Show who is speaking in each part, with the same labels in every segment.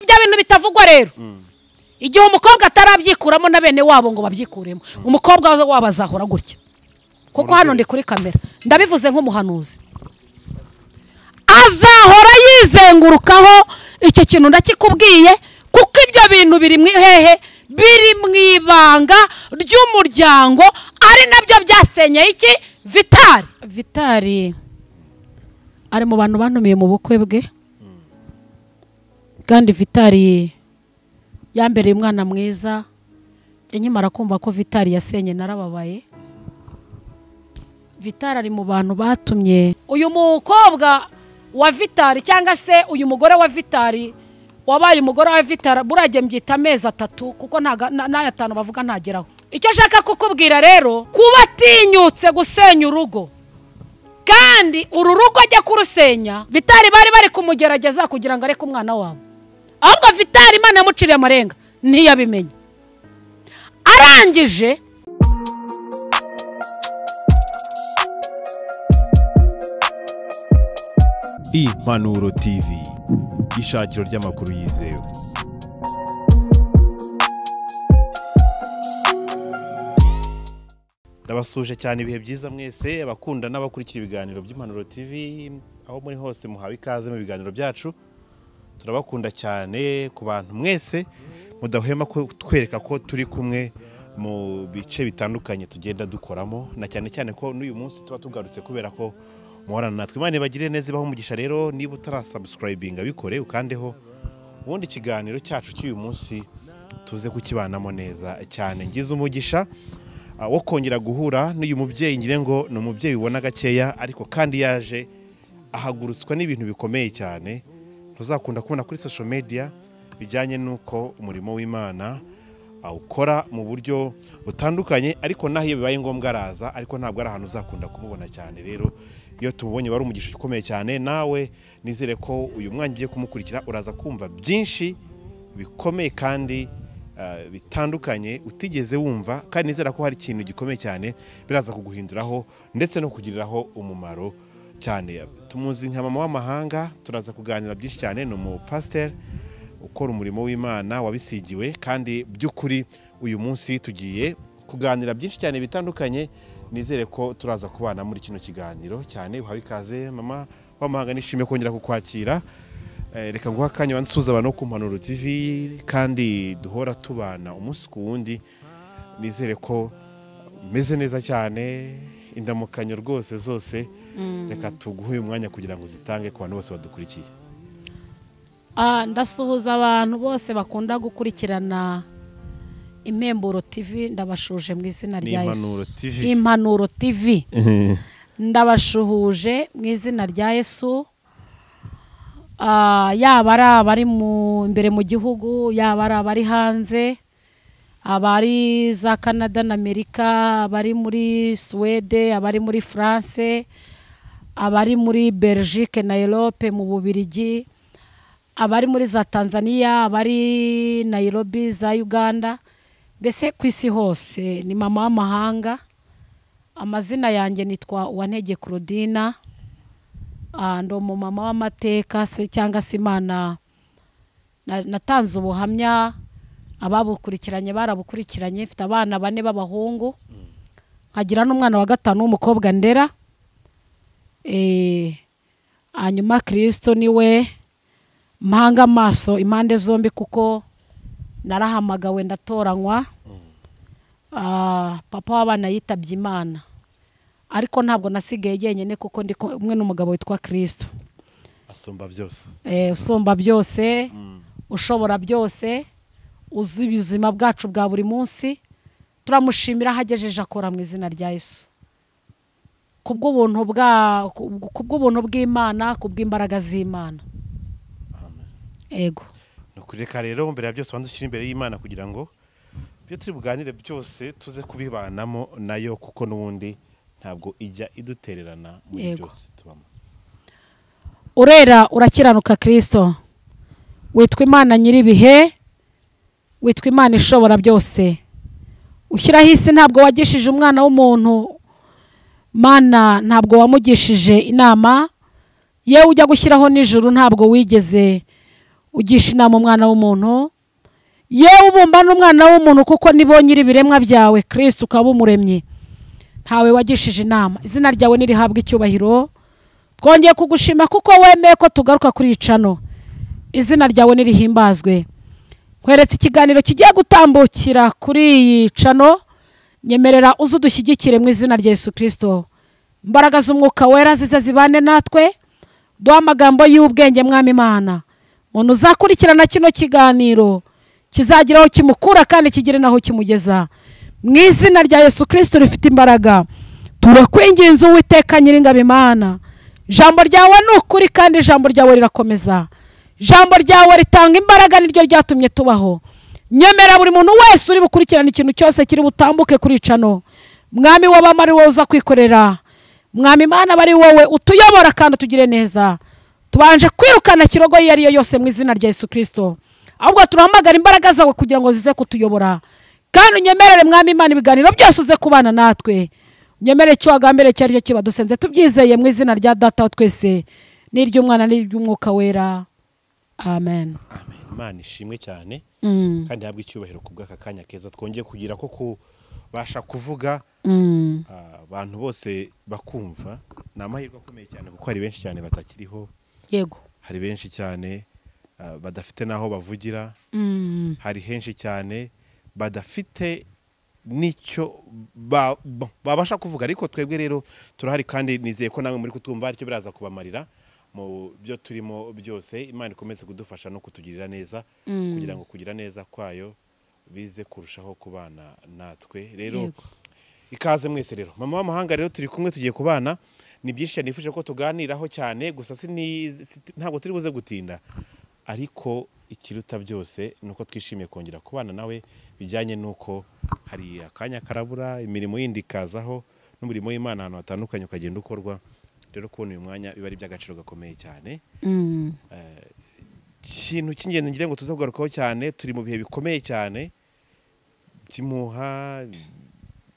Speaker 1: Ibyo bintu bitavugwa rero. Igihe umukobwa atarabyikuramo na bene wabo ngo babyikuremo. Umukobwa wabo azahora gutya. Kuko hano ndi kuri kamera. Ndabivuze nk'umuhanuzi. Azahora yizengurukaho icyo kintu ndakikubwiye kuko ibyo bintu biri hehe biri mwibanga ry'umuryango ari nabyo byasenye iki Vitali ari mu bantu bantumiye mu bukwe bwe kandi Vitali yambereye umwana mwiza nkimara kumva ko Vitali yasenye narababaye. Vitali ari mu bantu batumye uyu mukobwa wa Vitali cyangwa se uyu mugore wa Vitali wabaye umugore wa Vitali burage mbyita amezi 3 kuko nta 5 bavuga ntageraho. Icyo shaka kukubwira rero kuba atinyutse gusenya urugo kandi uru rugo ajya kurusenya Vitali bari kumugerageza kugira ngo areke umwana wabo. Ahubwo Vitali Imana yamuciriye amarenga ntiyabimenye. Arangije
Speaker 2: Impanuro TV, ishakiro ry'amakuru yizewe. Ndabasuje cyane ibihe byiza mwese abakunda n'abakurikira ibiganiro by'Impanuro TV aho muri hose muhawe ikaze mu biganiro byacu. Turabakunda cyane ku bantu mwese mudahwema kutwereka ko turi kumwe mu bice bitandukanye tugenda dukoramo na cyane cyane ko n'uyu munsi tuba tugarutse kubera ko muhorana natwe. Imana bagire neza baho umugisha. Rero niba utarasubscribinga bikore ukandeho ubundi ikiganiro cyacu cy'uyu munsi tuze kukibanamo neza cyane. Ngize umugisha wo kongera guhura n'uyu mubyeyi ngire ngo ni umubyeyi ubona gakeya ariko kandi yaje ahagurutswa n'ibintu bikomeye cyane tuzakunda kubona kuri social media bijyanye nuko umurimo w'Imana ukora mu buryo butandukanye ariko naho iyo bibaye ngombwa araza ariko ntabwo ari ahantu uzakunda kumubona cyane. Rero iyo tumubonye bari umugisha ukomeye cyane nawe nizere ko uyu mwanya ugiye kumukurikira uraza kumva byinshi bikomeye kandi bitandukanye utigeze wumva kandi nizera ko hari ikintu gikomeye cyane biraza kuguhinduraho ndetse no kugiriraho umumaro cyane. Tumuzi nka mama w'amahanga turaza kuganira byinshi cyane. Ni umupasiteri ukora umurimo w'Imana wabisigiwe kandi by'ukuri uyu munsi tugiye kuganira byinshi cyane bitandukanye. Nizere ko turaza kubana muri kino kiganiro cyane. Uhawe ikaze mama w'amahanga, nishimiye kongera kukwakira. Reka nguha akanya wansuza abantu ku Impanuro TV kandi duhora tubana umunsi ku wundi. Nizere ko meze neza cyane indamukanyo rwose zose. Reka tuguhe uyu mwanya kugira ngo zitange ku bantu bose badukurikiye.
Speaker 1: Ndasuhuza abantu bose bakunda gukurikirana Impemburo TV, ndabashuje mu izina rya Yesu. Impanuro TV ndabashuhuje mu izina rya Yesu. Yaba ari abari imbere mu gihugu, yaba ari abari hanze, abari za Canada na Amerika, abari muri Swede, abari muri France, abari muri Belgique na Europe mu Bubiligi, abari muri za Tanzania, abari Nairobi za Uganda, mbese ku isi hose. Ni mama w'amahanga. Amazina yanjye nitwa Uwantege Claudina. Ndo mu mama w'amateka se cyangwa se Imana natanze ubuhamya ababukurikiranye barabukurikiranye. Mfite abana 4 b'abahungu nkagira n'umwana wa 5 w'umukobwa ndera. Hanyuma Kristo niwe mpanga amaso impande zombi kuko narahamagawe ndatoranywa. Papa w'abana yitabye Imana ariko ntabwo nasigaye yenyene kuko ndi umwe n'umugabo witwa Kristo.
Speaker 2: Asumba byose.
Speaker 1: Usumba byose, ushobora byose, uzi ubuzima bwacu bwa buri munsi. Turamushimira hagejeje akora mu izina rya Yesu. Kubw'ubuntu bw'Imana, kubw'imbaraga z'Imana.
Speaker 2: Amen.
Speaker 1: Ego.
Speaker 2: Nukureka rero mbere ya byose bandukira imbere y'Imana kugira ngo byo turi buganire byose tuze kubibanamo nayo kuko n'ubundi ntabwo ijya idutererana muri byose tubamo.
Speaker 1: Urera urakiranuka Kristo. Witwa Imana nyiribihe, witwa Imana ishobora byose. Ushyiraho isi ntabwo wagishije umwana w'umuntu. Mana ntabwo wamugishije inama. Yewe ujya gushyiraho n'ijuru ntabwo wigeze ugisha inama umwana w'umuntu, yewe ubumba n'umwana w'umuntu kuko nibo nyiri ibiremwa byawe Kristo ukaba umuremye, ntawe wagishije inama. Izina ryawe nirihabwa icyubahiro. Twongeye kugushima kuko wemeye ko tugaruka kuri icano. Izina ryawe nirihimbazwe. Nkweretse ikiganiro kigiye gutambukira kuri iyi cano, nyemerera uze udushyigikire mu izina rya Yesu Kristo. Imbaraga z'umwuka wera zize zibane natwe, duha amagambo y'ubwenge mwami Imana. Umuntu uzakurikirana kino kiganiro kizagira aho kimukura kandi kigire naho kimugeza. Mu izina rya Yesu Kristo rifite imbaraga, turakwinginze Uwiteka Nyiringabo Imana. Ijambo ryawe ni ukuri kandi ijambo ryawe rirakomeza. Ijambo ryawe ritanga imbaraga, niryo ryatumye tubaho. Nyemera buri muntu wese uri bukurikirana ikintu cyose kiri butambuke kuri cano, mwami w'abamari wowe uza kwikorera, mwami Imana bari wowe utuyobora kandi utugire neza. Tubanje kwirukana kirogo iyo ariyo yose mu izina rya Yesu Kristo, ahubwo turahamagara imbaraga zawe kugira ngo zize kutuyobora. Kandi unyemerere mwami Imana ibiganiro byose uze kubana natwe. Unyemerere icyo wagambere cyari cyo kiba dusenze tubyizeye mu izina rya Data wa twese n'iry'Umwana n'iry'Umwuka wera. Amen.
Speaker 2: Amen. Imana ishimwe cyane kandi habwe icyubahiro ku bw'aka kanya keza twongeye kugira ko kubasha kuvuga abantu bose bakumva. Ni amahirwe akomeye cyane kuko hari benshi cyane batakiriho.
Speaker 1: Yego.
Speaker 2: Hari benshi cyane badafite naho bavugira. Hari henshi cyane badafite nicyo babasha kuvuga, ariko twebwe rero turahari kandi nizeye ko namwe muri kutumva aricyo biraza kubamarira mu byo turimo byose. Imana ikomeze kudufasha no kutugirira neza kugira ngo kugira neza kwayo bize kurushaho kubana natwe. Rero ikaze mwese rero mama w'amahanga, rero turi kumwe tugiye kubana. Ni byinshi nifuje ko tuganiraho cyane, gusa ntabwo turi buze gutinda, ariko ikiruta byose nuko twishimiye kongera kubana nawe, bijyanye nuko hari akanya karabura, imirimo yindi ikazaho n'umurimo w'Imana ahantu hatandukanye ukagenda ukorwa. Rero kubona uyu mwanya biba ari by'agaciro gakomeye cyane. Ikintu cy'ingenzi ngira ngo tuze kugarukaho cyane, turi mu bihe bikomeye cyane by'impuha,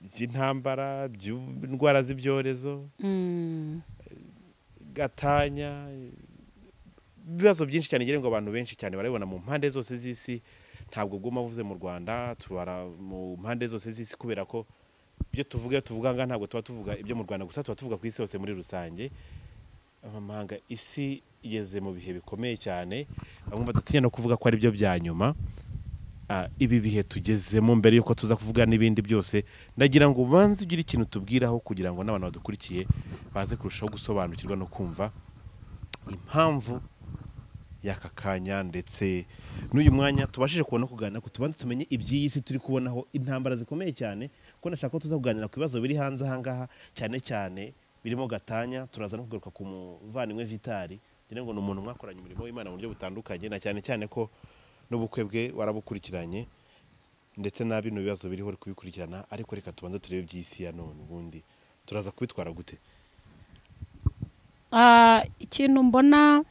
Speaker 2: by'intambara, by'indwara z'ibyorezo, gatanya, ibibazo byinshi cyane ngira ngo abantu benshi cyane barabibona mu mpande zose z'isi. Ntabwo bwuma buvuze mu Rwanda, tubara mu mpande zose z'isi kubera ko ibyo tuvuga nga ntabwo tuba tuvuga ibyo mu Rwanda gusa, tuba tuvuga ku isi yose muri rusange. Amahanga, isi igeze mu bihe bikomeye cyane, bamwe badatinya no kuvuga ko ari byo bya nyuma. Ibi bihe tugezemo, mbere yuko tuza kuvuga n'ibindi byose, ndagira ngo ubanze ugire ikintu tubwiraho kugira ngo n'abantu badukurikiye baze kurushaho gusobanukirwa no kumva impamvu y'aka kanya ndetse n'uyu mwanya tubashije kubona kuganira ku tubanze tumenye iby'iyi si turi kubonaho intambara zikomeye cyane. Ko nashaka ko tuza kuganira ku bibazo biri hanze ahangaha cyane cyane birimo gatanya. Turaza no kugaruka ku muvandimwe Vitali, ngira ngo ni umuntu mwakoranye umurimo w'Imana mu buryo butandukanye, na cyane cyane ko n'ubukwe bwe warabukurikiranye ndetse na bino bibazo biriho uri kubikurikirana. Ariko reka tubanze turebe iby'isi ya none, ubundi turaza kubitwara gute.
Speaker 1: Ikintu mbona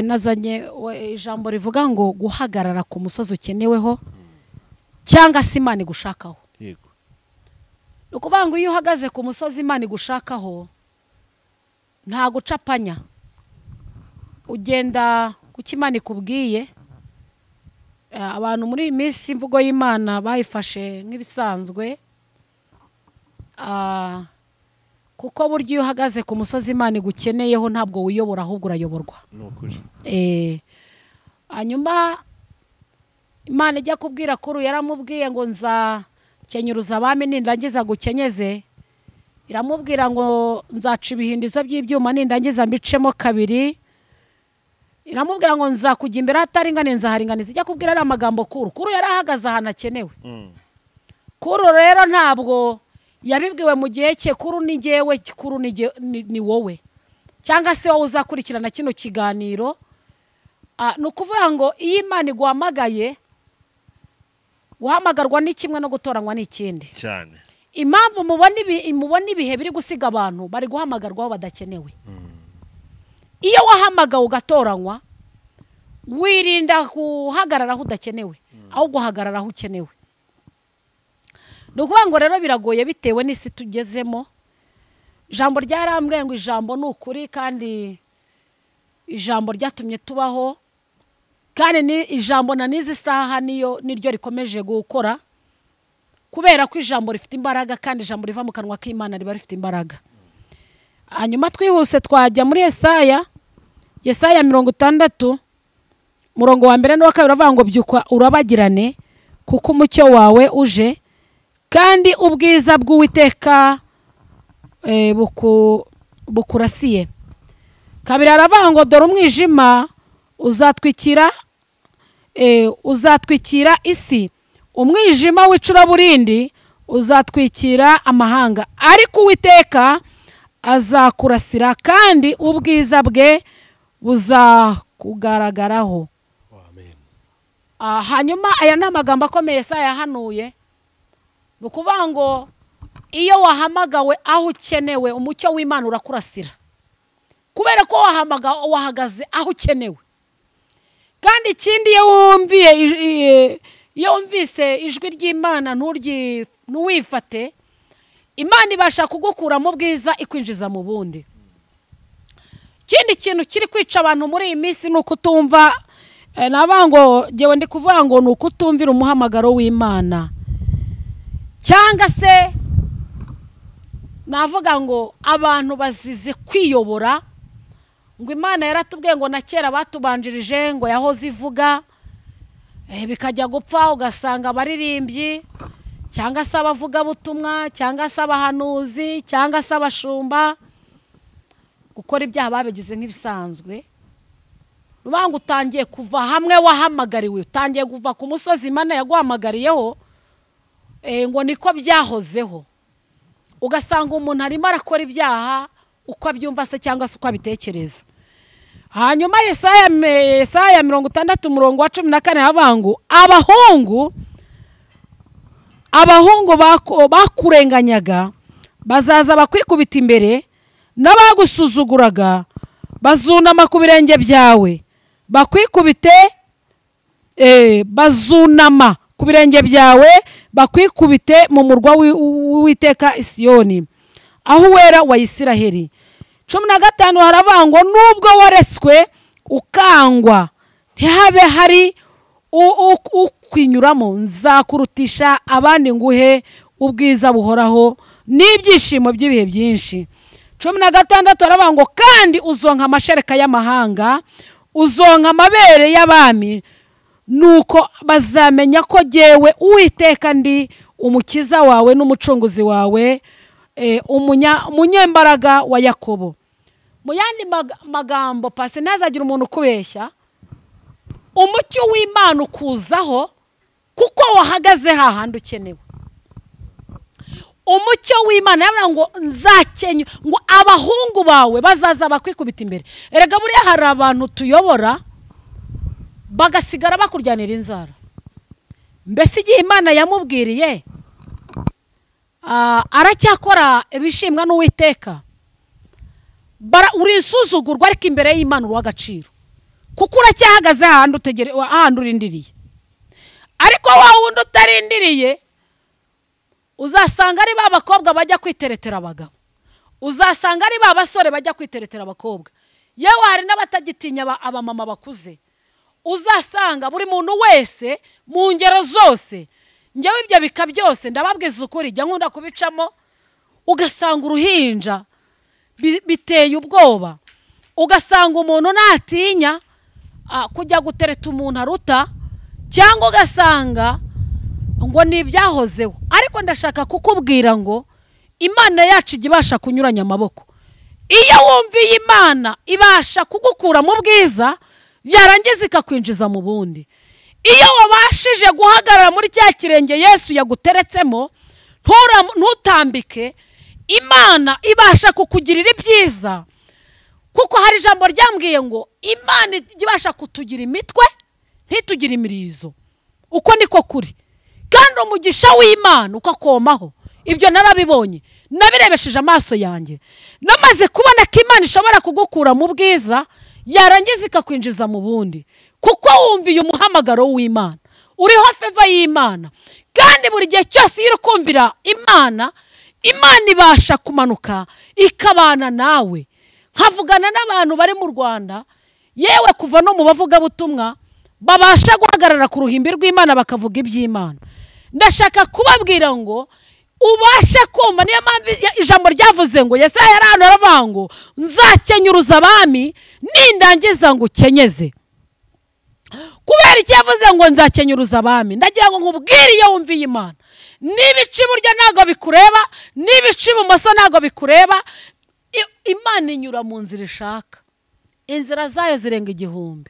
Speaker 1: nazanye ijambo rivuga ngo guhagarara ku musozi ukeneweho cyangwa se Imana igushakaho.
Speaker 2: Yego.
Speaker 1: Ni ukuvuga ngo iyo uhagaze ku musozi Imana igushakaho nta gucapanya, ugenda kuko Imana ikubwiye. Abantu muri iyi minsi imvugo y'Imana bayifashe nk'ibisanzwe, kuko buryo iyo uhagaze ku musozi Imana igukeneyeho ntabwo wiyobora ahubwo urayoborwa.
Speaker 2: Nukuri.
Speaker 1: Hanyuma Imana ijya kubwira kuri yaramubwiye ngo nzakenyuruza abami nindangiza gukenyeze. Iramubwira ngo nzaca ibihindizo by'ibyuma nindangiza mbicemo kabiri. Iramubwira ngo nzakujya imbere hataringaniye nzaharinganiza. Ijya kubwira ari amagambo kuru yarahagaze ahantu akenewe. Kuru rero ntabwo yabibwiwe mu gihe cye. Kuru ni jyewe, kuru ni wowe, cyangwa se wowe uzakurikirana kino kiganiro. Ni ukuvuga ngo iyo Imana iguhamagaye, guhamagarwa ni kimwe no gutoranywa ni ikindi
Speaker 2: cyane.
Speaker 1: Impamvu mubona ibihe biri gusiga abantu bari guhamagarwaho badakenewe. Iyo wahamagawe ugatoranywa, wirinda guhagarara aho udakenewe, ahubwo uhagarara aho ukenewe. Ni ukuvuga ngo rero biragoye bitewe n'isi tugezemo. Ijambo ryarambwiye ngo ijambo ni ukuri kandi ijambo ryatumye tubaho, kandi ni ijambo na n'izi saha niryo rikomeje gukora, kubera ko ijambo rifite imbaraga, kandi ijambo riva mu kanwa k'Imana riba rifite imbaraga. Hanyuma twihuse twajya muri Yesaya 60 murongo wa 1 n'uwa 2 uravuga ngo byuka urabagirane kuko umucyo wawe uje, kandi ubwiza bw'Uwiteka bukurasiye. Kabiri aravuga ngo dore umwijima uzatwikira isi, umwijima w'icuraburindi uzatwikira amahanga, ariko Uwiteka azakurasira kandi ubwiza bwe buzakugaragaraho. Hanyuma aya ni amagambo akomeye Yesaya yahanuye. Ni ukuvuga ngo iyo wahamagawe aho ukenewe, umucyo w'Imana urakurasira, kubera ko wahagaze aho ukenewe. Kandi ikindi iyo wumvise ijwi ry'Imana ntuwifate, Imana ibasha kugukura mu bwiza ikwinjiza mu bundi. Ikindi kintu kiri kwica abantu muri iyi minsi ni ukutumva, nabango ngewe ndi kuvuga ngo ni ukutumvira umuhamagaro w'Imana, cyangwa se navuga ngo abantu bazize kwiyobora, ngo Imana yaratubwiye ngo na kera batubanjirije ngo yahoze ivuga, bikajya gupfa ugasanga abaririmbyi cyangwa se abavugabutumwa cyangwa se abahanuzi cyangwa se abashumba gukora ibyaha babigize nk'ibisanzwe. Nuvuga ngo utangiye kuva hamwe wahamagariwe, utangiye kuva ku musozi Imana yaguhamagariyeho, ngo niko byahozeho. Ugasanga umuntu arimo arakora ibyaha uko abyumva se cyangwa se uko abitekereza. Hanyuma Yesaya 60 umurongo wa 14 avuga ngo abahungu bakurenganyaga bazaza bakwikubita imbere, n'abagusuzuguraga bazunama ku birenge byawe, bazunama ku birenge byawe bakwikubite mu murwa w'Uwiteka Isiyoni, aho uwera wa Isiraheli. 15 haravuga ngo nubwo waretswe ukangwa ntihabe hari ukwinyuramo, nzakurutisha abandi nguhe ubwiza buhoraho n'ibyishimo by'ibihe byinshi. 16 haravuga ngo kandi uzonka amashereka y'amahanga, uzonka amabere y'abami, nuko bazamenya ko jyewe Uwiteka ndi umukiza wawe n'umucunguzi wawe, umunyembaraga wa Yakobo. Mu yandi magambo pasi ntazagira umuntu ukubeshya, umucyo w'Imana ukuzaho kuko wahagaze hahandi ukenewe. Umucyo w'Imana yavuga ngo nzakenye, ngo abahungu bawe bazaza bakwikubita imbere. Erega buriya hari abantu tuyobora bagasigara bakuryanira inzara. Mbese igihe Imana yamubwiriye aracyakora ibishimwa n'Uwiteka, urisuzugurwa ariko imbere y'Imana uw'agaciro, kuko uracyahagaze ahandi urindiriye. Ariko wa wundi utarindiriye uzasanga ari ba bakobwa bajya kwiteretera abagabo, uzasanga ari ba basore bajya kwiteretera abakobwa, yewe hari n'abatagitinya abamama bakuze. Uzasanga buri muntu wese mu ngero zose, njyewe ibyo bika byose ndababwiza ukuri, jya nkunda kubicamo, ugasanga uruhinja biteye ubwoba, ugasanga umuntu natinya kujya gutereta umuntu aruta, cyangwa ugasanga ngo ni ibyahozeho. Ariko ndashaka kukubwira ngo Imana yacu ijya ibasha kunyuranya amaboko. Iyo wumviye Imana ibasha kugukura mu bwiza, byarangiza ikakwinjiza mu bundi. Iyo wabashije guhagarara muri cya kirenge Yesu yaguteretsemo ntutambike, Imana ibasha kukugirira ibyiza, kuko hari ijambo ryambwiye ngo Imana ibasha kutugira imitwe ntitugire imirizo. Uko niko kuri, kandi umugisha w'Imana ukakomaho. Ibyo narabibonye, nabirebesheje amaso yanjye, namaze kubona ko Imana ishobora kugukura mu bwiza yarangiza ikakwinjiza mu bundi, kuko wumviye umuhamagaro w'Imana, uriho feva y'Imana. Kandi buri gihe cyose iyo uri kumvira Imana, Imana ibasha kumanuka ikabana nawe. Nkavugana n'abantu bari mu Rwanda, yewe kuva no mu bavugabutumwa babasha guhagarara ku ruhimbi rw'Imana bakavuga iby'Imana. Ndashaka kubabwira ngo ubashe kumva, niyo mpamvu ijambo ryavuze ngo Yesaya yarano aravuga ngo nzakenyuruza abami nindangiza ngo ukenyeze. Kubera iki yavuze ngo nzakenyuruza abami? Ndagira ngo nkubwire iyo wumviye Imana, n'ibice iburyo ntago bikureba, n'ibice ibumoso ntago bikureba. Imana inyura mu nzira ishaka, inzira zayo zirenga 1000.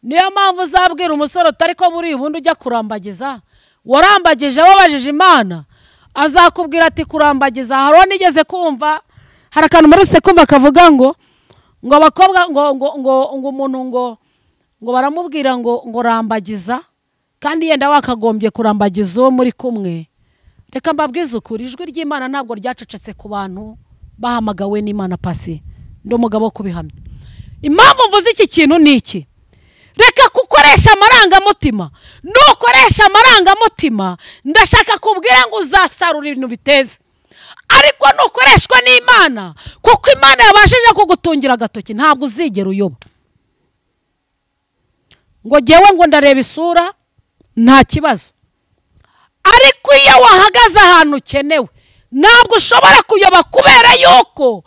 Speaker 1: Niyo mpamvu uzabwira umusore utari ko buri ubundi ujya kurambagiza, warambagije wabajije Imana, azakubwira ati kurambagiza. Haro nigeze kumva hari akantu muri sekumva kavuga ngo abakobwa ngo umuntu ngo baramubwira ngo rambagiza, kandi yenda wakagombye kurambagiza uwo muri kumwe. Reka mbabwize ukuri, ijwi ry'Imana ntabwo ryacecetse ku bantu bahamagawe n'Imana pasi. Ndi umugabo wo kubihamya. Impamvu mvuze iki kintu ni iki? Reka kukoresha amarangamutima. Nukoresha amarangamutima, ndashaka kubwira ngo uzasarura ibintu biteze. Ariko nukoreshwa n'Imana, kuko Imana yabashije kugutungira agatoki, ntabwo uzigera uyoba. Ngo jewe ngo ndareba isura nta kibazo. Ariko iyo wahagaze ahantu ukenewe, ntabwo ushobora kuyoba, kubera yuko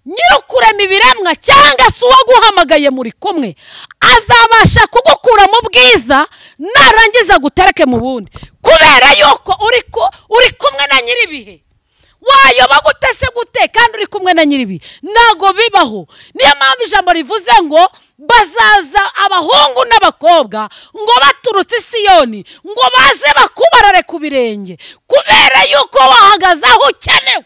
Speaker 1: nyirukurema ibiremwa cyangwa se uwaguhamagaye muri kumwe azabasha kugukura mu bwiza narangiza gutereke mu bundi, kubera yuko uri kumwe na nyiribihe. Wayoba gutese gute kandi uri kumwe na nyiribihe? Ntago bibaho. Niyo mpamvu ijambo rivuze ngo bazaza abahungu n'abakobwa ngo baturutse i Siyoni ngo baze bakubarare ku birenge, kubera yuko wahagaze aho ukenewe.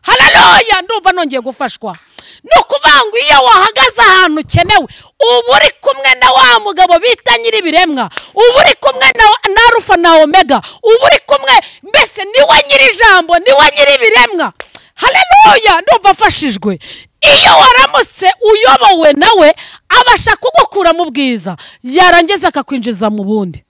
Speaker 1: Haleluya! Ndumva nongeye gufashwa. Nukuvuga ngo iyo wahagaze ahantu ukenewe, uba uri kumwe na wa mugabo bita nyiribiremwa, uba uri kumwe na Alpha na Omega, uba uri kumwe, mbese niwe nyiri ijambo, niwe nyiribiremwa. Haleluya! Ndumva afashijwe. Iyo waramutse uyobowe nawe, abasha kugukura mu bwiza, yarangiza akakwinjiza mu bundi.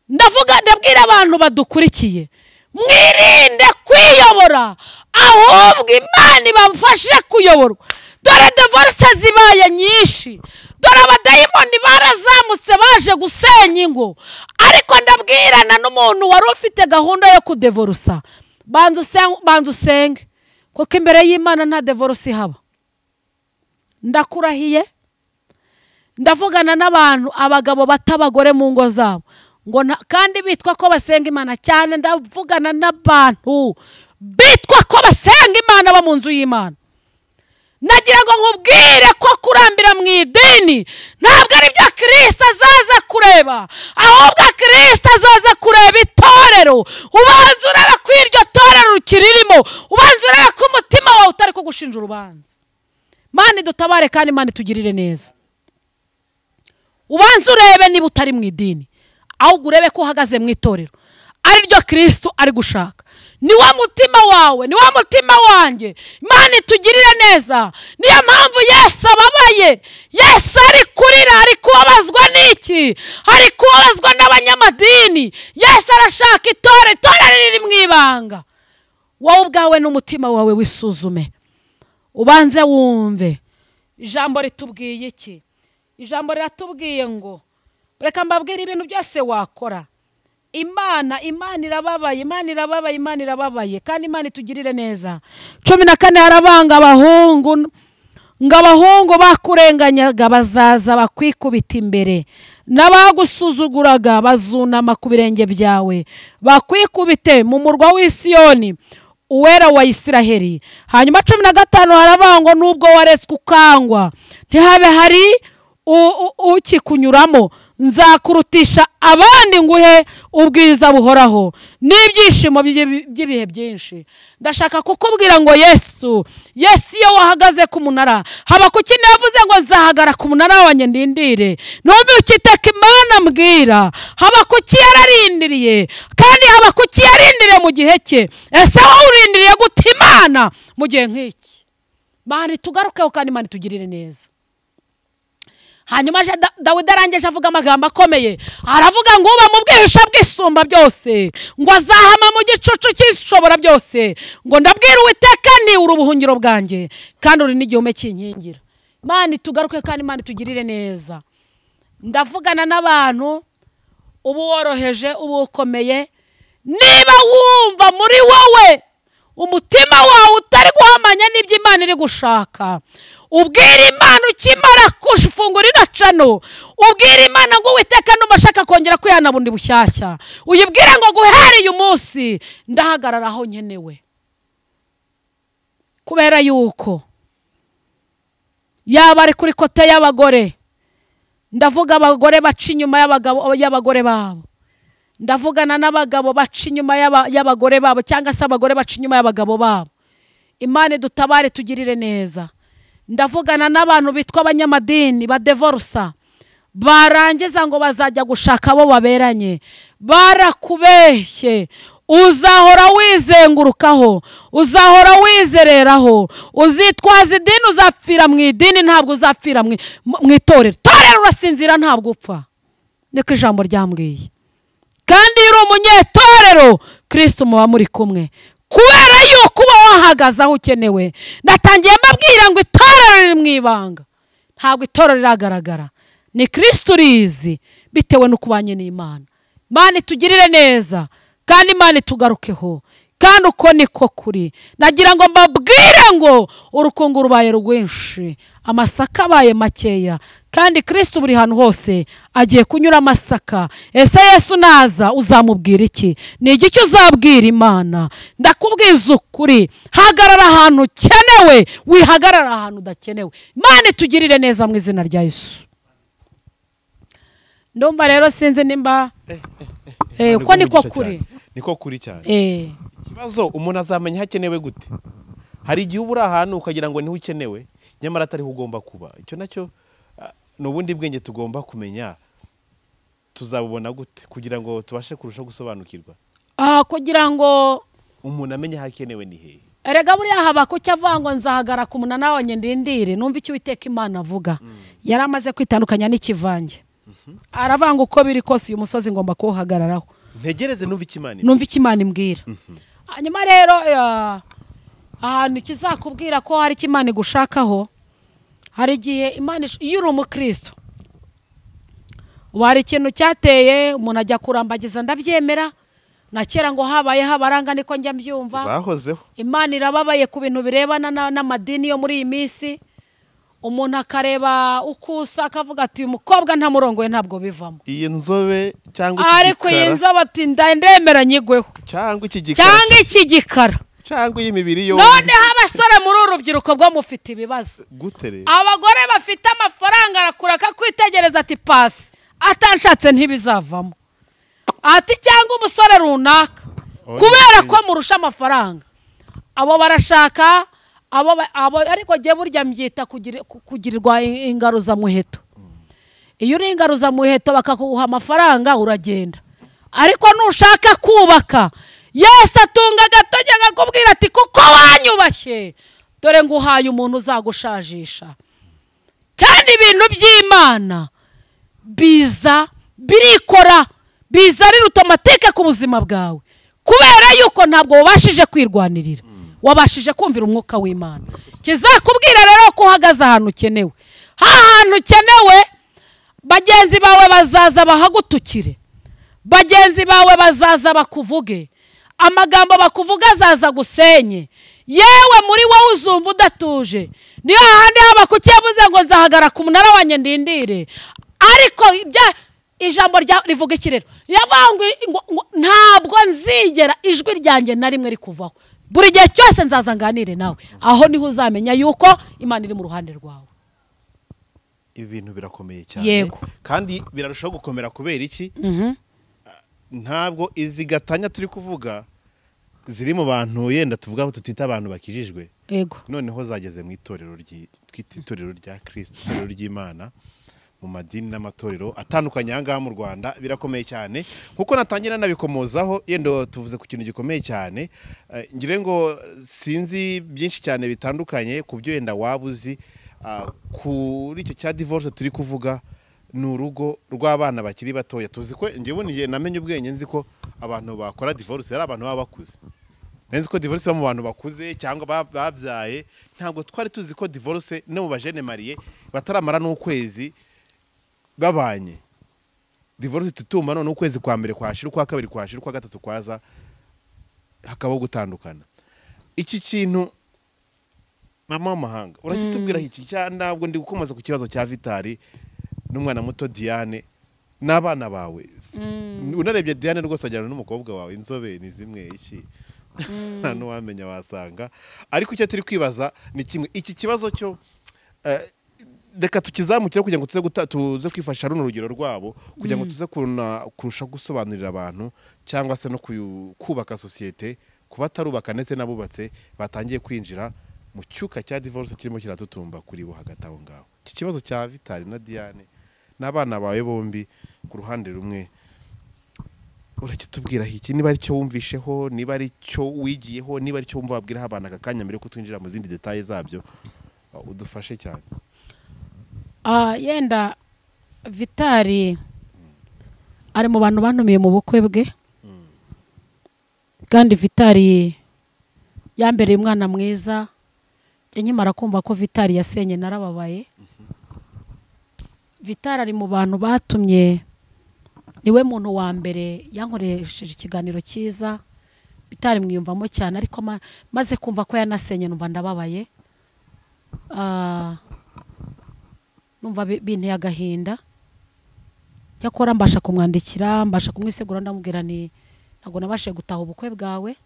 Speaker 1: Ndabwira abantu badukurikiye, mwirinde kwiyobora, ahubwo Imana ibamfashe kuyoborwa. Dore divorce zibaye nyinshi, dore abadayimoni barazamutse baje gusenya ingo. Ariko ndabwirana n'umuntu wari ufite gahunda yo kudivorsa, banza usenge, kuko imbere y'Imana nta divorce haba. Ndakurahiye. Ndavugana n'abantu, abagabo batabagore mu ngo zabo, ngo kandi bitwa ko basenga Imana cyane. Ndavugana n'abantu bitwa ko basenga Imana ba mu nzu y'Imana. Nagira ngo nkubwire ko kurambira mu idini ntabwo ari byo Kristo azaza kureba, ahubwo Kristo azaza kureba itorero. Ubanza urebe ko iryo torero rukiririmo, ubanza urebe ko umutima wawe utari ko gushinja urubanza. Mana dutabare kandi Mana tugirire neza. Ubanza urebe niba utari mu idini, ahubwo urebe ko uhagaze mu itorero, ari ryo Kristo ari gushaka. Ni wa mutima wawe, ni wa mutima wanjye. Imana itugirire neza. Niyo mpamvu Yesu ababaye, Yesu ari kurira, ari kubabazwa n'iki? Ari kubabazwa n'abanyamadini. Yesu arashaka itorero riri mu ibanga. Wowe ubwawe n'umutima wawe wisuzume, ubanze wumve ijambo ritubwiye iki. Ijambo riratubwiye ngo reka mbabwire ibintu byose wakora. Imana irababaye, Imana irababaye, kandi Imana itugirire neza. 14 haravanga abahungu, ngo abahungu bakurenganyaga bazaza bakwikubita imbere, n'abagusuzuguraga bazunama ku birenge byawe, bakwikubite mu murwa w'i Siyoni, uwera wa Isiraheli. Hanyuma 15 haravanga nubwo wareswe ukangwa, ntihabe hari ukikunyuramo, nzakurutisha abandi nguhe ubwiza buhoraho n'ibyishimo by'ibihe byinshi. Ndashaka kukubwira ngo Yesu iyo wahagaze ku munara, Habakuki yavuze ngo nzahagara ku munara wanjye ndindire, numve ukiteka Imana mbwira. Habakuki yararindiriye, kandi Habakuki yarindiriye mu gihe cye. Ese wowe urindiriye gute Imana mu gihe nk'iki? Mana tugarukeho kandi Imana tugirire neza. Hanyuma Dawidi arangije avuga amagambo akomeye, aravuga ngo uba mu bwihisho bw'isumba byose, ngo azahama mu gicucu cy'ishobora byose, ngo ndabwira Uwiteka ni uri ubuhungiro bwanjye kandi uri n'igihome cy'inkingira. Imana tugaruke kandi Imana tugirire neza. Ndavugana n'abantu ubu woroheje ubu ukomeye, niba wumva muri wowe umutima wawe utari guhamanya n'ibyo Imana iri gushaka, ubwira Imana ukimara kufungura ino cano, ubwira Imana ngo Uwiteka numashaka kongera kwihana bundi bushyashya, uyibwire ngo guhera uyu munsi ndahagarara aho nkenewe. Kubera yuko yaba ari kuri kote y'abagore, ndavuga abagore baca inyuma y'abagore babo, ndavugana n'abagabo baca inyuma y'abagore babo, cyangwa se abagore baca inyuma y'abagabo babo. Imana dutabare tugirire neza. Ndavugana n'abantu bitwa abanyamadini badevorusa, barangiza ngo bazajya gushaka abo baberanye, barakubeshye. Uzahora wizengurukaho, uzahora wizereraho, uzitwaza idini, uzapfira mu idini, ntabwo uzapfira mu itorero. Torero urasinzira ntabwo upfa, niko ijambo ryambwiye. Kandi uri umunyetorero, Kristo muba muri kumwe, kubera yuko uba wahagaze aho ukenewe. Natangiye mbabwira ngo itorero riri mu ibanga, ntabwo itorero riragaragara, ni Kristo urizi, bitewe no kubanye n'Imana. Imana tugirire neza kandi Imana tugarukeho, kandi uko niko kuri. Nagira ngo mbabwire ngo urukungu rubaye rwinshi, amasaka abaye makeya, kandi Kristo buri hantu hose agiye kunyura amasaka. Ese Yesu naza uzamubwira iki? Ni igiki uzabwira Imana? Ndakubwiza ukuri, hagarara ahantu ukenewe, wihagarara ahantu udakenewe. Imana tugirire neza mu izina rya Yesu. Ndumva rero sinzi nimba uko niko kuri.
Speaker 2: Niko kuri cyane. Ikibazo umuntu azamenya hakenewe gute? Hari igihe ubura ahantu ukagira ngo niho ukenewe, nyamara atari ugomba kuba. Icyo nacyo n'ubundi bwenge tugomba kumenya. Tuzabubona gute kugira ngo tubashe kurushaho gusobanukirwa?
Speaker 1: Kugira ngo
Speaker 2: umuntu amenye hakenewe ni hehe.
Speaker 1: Erega buriya Habakuki avuga ngo nzahagara ku munara wanjye ndindire numva icyo Uwiteka Imana avuga. Yaramaze kwitandukanya n'ikivange. Aravuga ngo uko biri kose uyu musozi ngomba kuwuhagararaho.
Speaker 2: Ntegereze numva ikimana.
Speaker 1: Numva ikimana imbwira. Hanyuma rero ahantu kizakubwira ko hari ikimana gushakaho, hari igihe Imana iyo uri umukristo, wari ikintu cyateye umuntu ajya kurambagiza, ndabyemera. Na kera ngo habaye habaranga niko njya mbyumva.
Speaker 2: Bahozeho.
Speaker 1: Imana irababaye ku bintu birebana n'amadini yo muri iyi minsi. Umuntu akareba ukusa akavuga ati uyu mukobwa nta murongo we ntabwo bivamo.
Speaker 2: Iyi nzobe cyangwa iki gikara.
Speaker 1: Ariko iyi nzobe ati ndemera nyigweho.
Speaker 2: Cyangwa iki gikara.
Speaker 1: Cyangwa iki gikara.
Speaker 2: Cyangwa iyi mibiri yombi.
Speaker 1: Noneho abasore muri urubyiruko bwo mufite ibibazo.
Speaker 2: Gutere.
Speaker 1: Abagore bafite amafaranga arakura akakwitegereza ati pasi, atanshatse ntibizavamo. Ati cyangwa umusore runaka, kubera ko murusha amafaranga, abo barashaka abo ariko giye burya mbyita kugirirwa ingaruza muheto. Iyo uri ingaruza muheto bakakuha amafaranga uragenda, ariko nushaka kubaka, Yesu atunga agatoki akakubwira ati kuko wanyubashye dore nguhaye umuntu uzagushajisha. Kandi ibintu by'Imana biza birikora, biza ari automatique ku buzima bwawe, kubera yuko ntabwo wabashije kwirwanirira, wabashije kumvira umwuka w'Imana. Kizakubwira rero ko uhagaze ahantu ukenewe. Ahantu ukenewe, bagenzi bawe bazaza bahagutukire, bagenzi bawe bazaza bakuvuge, amagambo bakuvuga azaza gusenye, yewe muri wowe uzumva udatuje. Niyo handi Habakuki yavuze ngo nzahagara ku munara wanjye ndindire. Ariko ijambo rivuga iki rero? Yavuga ngo ntabwo nzigera ijwi ryanjye na rimwe rikuvaho, buri gihe cyose nzaza nganire nawe. Aho niho uzamenya yuko Imana iri mu ruhande rwawe.
Speaker 2: Ibi bintu birakomeye cyane.
Speaker 1: Yego.
Speaker 2: Kandi birarushaho gukomera kubera iki? Ntabwo izi gatanya turi kuvuga ziri mu bantu yenda tuvuga tutita abantu bakijijwe.
Speaker 1: Yego.
Speaker 2: Noneho zageze mu itorero itorero rya Kristo, itorero ry'Imana, mu madini n'amatorero atandukanye ahangaha mu Rwanda. Birakomeye cyane kuko natangira nabikomozaho, yenda tuvuze ku kintu gikomeye cyane. Ngire ngo sinzi byinshi cyane bitandukanye ku byo yenda wabuzi kuri icyo cya divorce turi kuvuga. Ni urugo rw'abana bakiri batoya. Tuzi ko ngewe namenye ubwenge, nzi ko abantu bakora divorce ari abantu baba bakuze. nzi ko divorce iba mu bantu bakuze cyangwa babyaye, ntabwo twari tuzi ko divorce no mu bajene mariye bataramara n'ukwezi babanye. Divorce tutumba none ukwezi kwa mbere kwashira, kwa kabiri kwashira, kwa gatatu kwaza hakabaho gutandukana. Iki kintu mama w'amahanga urakitubwira iki ntabwo ndi gukomaza ku kibazo cya Vitali n'umwana muto Diane n'abana bawe. Unarebye Diane rwose ajyana n'umukobwa wawe inzobe ni zimwe iki nta n'uwamenya wasanga. Ariko icyo turi kwibaza ni kimwe, iki kibazo cyo reka tukizamukire kugira ngo tuze kwifasha runo rugero rwabo kugira ngo tuze kurusha gusobanurira abantu cyangwa se no kubaka societe kuba tarubaka ndetse nabubatse batangiye kwinjira mu cyuka cya divorce kirimo kiratutumba kuri bo hagati aho ngaho. Iki kibazo cya Vitali na Diane n'abana bawe bombi ku ruhande rumwe urakitubwira iki, niba ari cyo wumvisheho, niba ari cyo wigiyeho, niba ari cyo wumva wabwira abana akanya mbere ko twinjira mu zindi details zabyo, udufashe cyane.
Speaker 1: Yenda Vitali ari mu bantu bantumiye mu bukwe bwe, kandi Vitali yambereye umwana mwiza. Nkimara kumva ko Vitali yasenye narababaye. Vitali ari mu bantu batumye, niwe muntu wa mbere yankoresheje ikiganiro cyiza. Vitali mwiyumvamo cyane, ariko maze kumva ko yanasenye numva ndababaye. Numva binteye agahinda. Cyakora mbasha kumwandikira, mbasha kumwisegura, ndamubwira ni ntabwo nabashe gutaha ubukwe bwawe.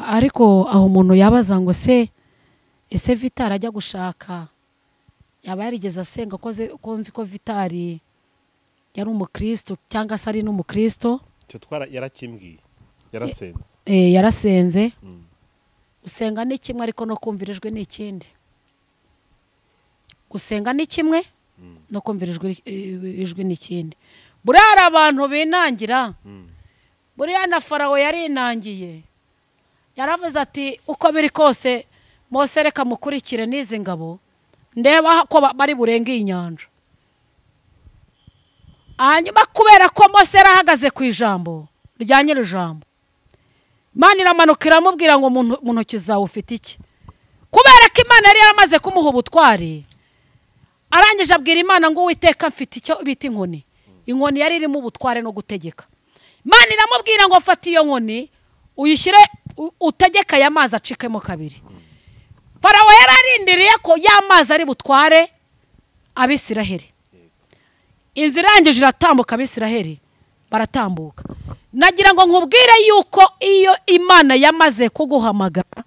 Speaker 1: Ariko aho umuntu yabaza ngo ese Vitali ajya gushaka yaba yarigeze asenga, ko nzi ko Vitali yari umukristo cyangwa se ari n'umukristo.
Speaker 2: Cyo yarakimbwiye yarasenze.
Speaker 1: Yarasenze. Gusenga ni kimwe, ariko no kumvira ijwi ni ikindi. Gusenga ni kimwe, no kumvira ijwi ni ikindi. Buriya hari abantu binangira. Buriya na Farawo yarinangiye, yaravuze ati uko biri kose Mose reka mukurikire n'izi ngabo ndeba ko bari burenge inyanja. Hanyuma kubera ko Mose yarahagaze ku ijambo rya nyir'ijambo, Imana iramanuka iramubwira ngo mu ntoki zawe ufite iki? Kubera ko Imana yari yaramaze kumuha ubutware, arangije abwira Imana ngo Uwiteka mfite icyo bita inkoni. Inkoni yari irimo ubutware no gutegeka. Imana iramubwira ngo fata iyo nkoni uyishyire utegeka aya mazi acikemo kabiri. Farawo yararindiriye ko y'amazi ari butware Abisiraheli. Inzira irangije iratambuka, Abisiraheli baratambuka. Nagira ngo nkubwire yuko iyo Imana yamaze kuguhamagara,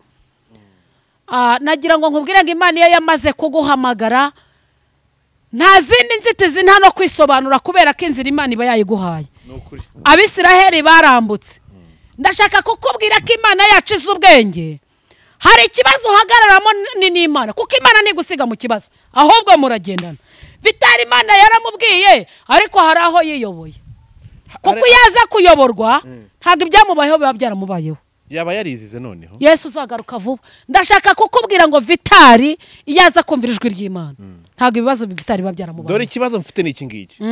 Speaker 1: nagira ngo nkubwire ngo Imana iyo yamaze kuguhamagara nta zindi nzitizi, nta no kwisobanura, kubera ko inzira Imana iba yayiguhaye. Abisiraheli barambutse. Ndashaka kukubwira ko Imana yacu izi ubwenge. Hari ikibazo uhagararamo n'Imana, kuko Imana ntigusiga mu kibazo, ahubwo muragendana. Vitali Imana yaramubwiye, ariko hari aho yiyoboye. Kuko yaza kuyoborwa ntabwo ibyamubayeho biba byaramubayeho.
Speaker 2: Yaba yarizize noneho.
Speaker 1: Yesu uzagaruka vuba. Ndashaka kukubwira ngo Vitali yaza kumvira ijwi ry'Imana, ntabwo ibibazo Vitali biba byaramubayeho.
Speaker 2: Dore ikibazo mfite ni iki ngiki.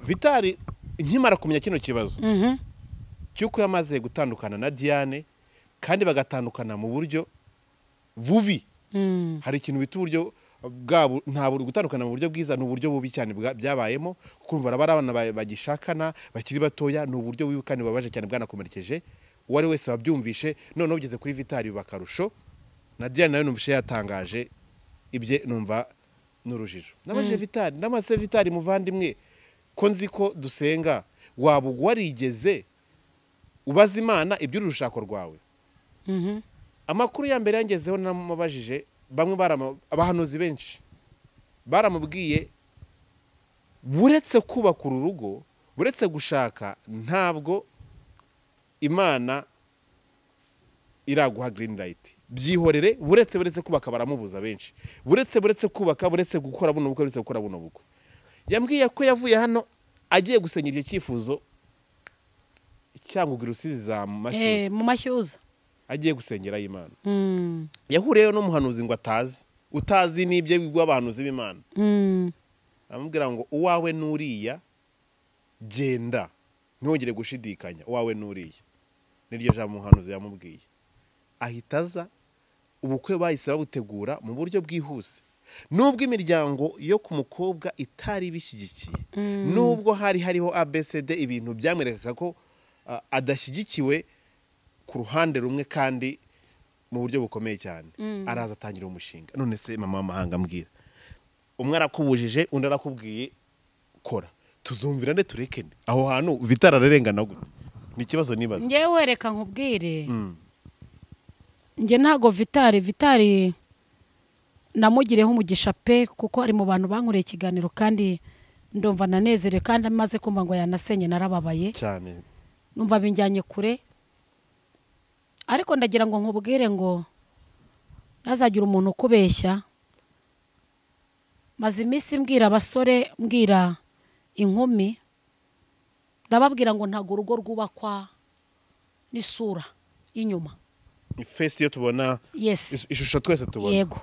Speaker 2: Vitali nkimara kumenya kino kibazo cyuko yamaze gutandukana na Diane, kandi bagatandukana mu buryo bubi. Hari ikintu bita uburyo bwabo, nta gutandukana mu buryo bwiza, n'uburyo bubi cyane byabayemo. Kumva abana bagishakana bakiri batoya ni uburyo bubi kandi babaje cyane bwanakomerekeje uwari wese wabyumvishe. None ugeze kuri Vitali bakarusho, na Diane nayo numvishe yatangaje ibye, numva n'urujijo. Nabajije Vitali, namase Vitali muvandimwe, ko nzi ko dusenga, waba warigeze ubaza Imana iby'urushako rwawe? Amakuru ya mbere yangezeho namubajije, bamwe abahanuzi benshi baramubwiye buretse kubaka urugo, buretse gushaka, ntabwo Imana iraguha green light. Byihorere, buretse kubaka baramubuza benshi. Buretse kubaka, buretse gukora buno bukwe, buretse gukora buno bukwe. Yambwiye ko yavuye hano agiye gusenyera icyifuzo cyangugira Rusizi za Mashyuza.
Speaker 1: Mu Mashyuza
Speaker 2: agiye gusengera Imana. Yahuriyeyo n'umuhanuzi ngo utazi n'ibyo bigwa abahanuzi b'Imana. Amubwira ngo uwawe nuriya genda, ntongere gushidikanya, uwawe nuriya. n'iryo jambo umuhanuzi yamubwiye ahita aza ubukwe bahise babutegura mu buryo bwihuse nubwo imiryango yo ku mukobwa itari bishyigikiye nubwo hari hariho ABCD ibintu byamwerekaga ko adashyigikiwe ku ruhande rumwe kandi mu buryo bukomeye cyane araza atangira umushinga none se mama w'amahanga mbwira umwe arakubujije undi arakubwiye kora tuzumvira nde tureke nde aho hantu Vitali ararengana gute ni ikibazo nibaza
Speaker 1: ngewe reka nkubwire nge ntago Vitali namugireho umugisha pe kuko ari mu bantu bankoreye ikiganiro kandi ndumva nanezerewe kandi amaze kumva ngo yanasenye narababaye
Speaker 2: cyane
Speaker 1: numva binjyanye kure ariko ndagira ngo nkubwire ngo nazagira umuntu ukubeshya maze iminsi mbwira abasore mbwira inkumi ndababwira ngo ntago urugo rwubakwa n'isura y'inyuma
Speaker 2: face yo tubona ishusho twese tubona
Speaker 1: yego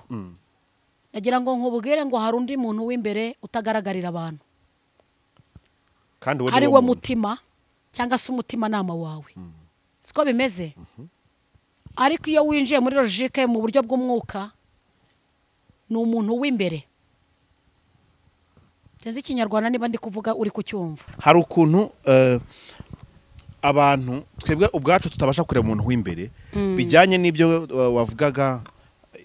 Speaker 1: ndagira ngo nkubwire ngo hari undi muntu w'imbere utagaragarira abantu
Speaker 2: kandi
Speaker 1: ari we mutima cyangwa se umutima nama wawe siko bimeze ariko iyo winjiye muri logique mu buryo bw'umwuka ni umuntu w'imbere cyangwa ikinyarwanda niba ndi kuvuga uri kucyumva
Speaker 2: hari ukuntu abantu twebwe ubwacu tutabasha kureba umuntu w'imbere bijyanye n'ibyo wavugaga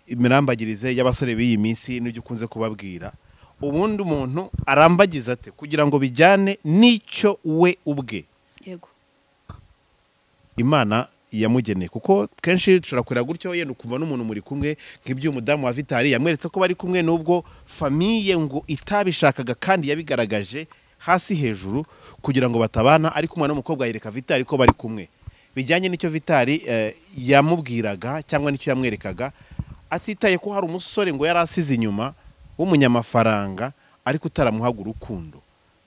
Speaker 2: imirambagirize y'abasore b'iyi minsi n'ibyo ukunze kubabwira ubundi umuntu arambagiza ate kugira ngo bijyane n'icyo we ubwe
Speaker 1: yego
Speaker 2: Imana yamugeneye kuko kenshi dushobora kureba gutyo yenda ukumva n'umuntu muri kumwe nk'iby'umudamu wa Vitali yamweretse ko bari kumwe n'ubwo famiye ngo itabishakaga kandi yabigaragaje hasi hejuru kugira ngo batabana ariko umwana w'umukobwa yereka Vitali ko bari kumwe bijyanye n'icyo Vitali yamubwiraga cyangwa n'icyo yamwerekaga atitaye ko hari umusore ngo yari asize inyuma w'umunyamafaranga ariko utaramuhaga urukundo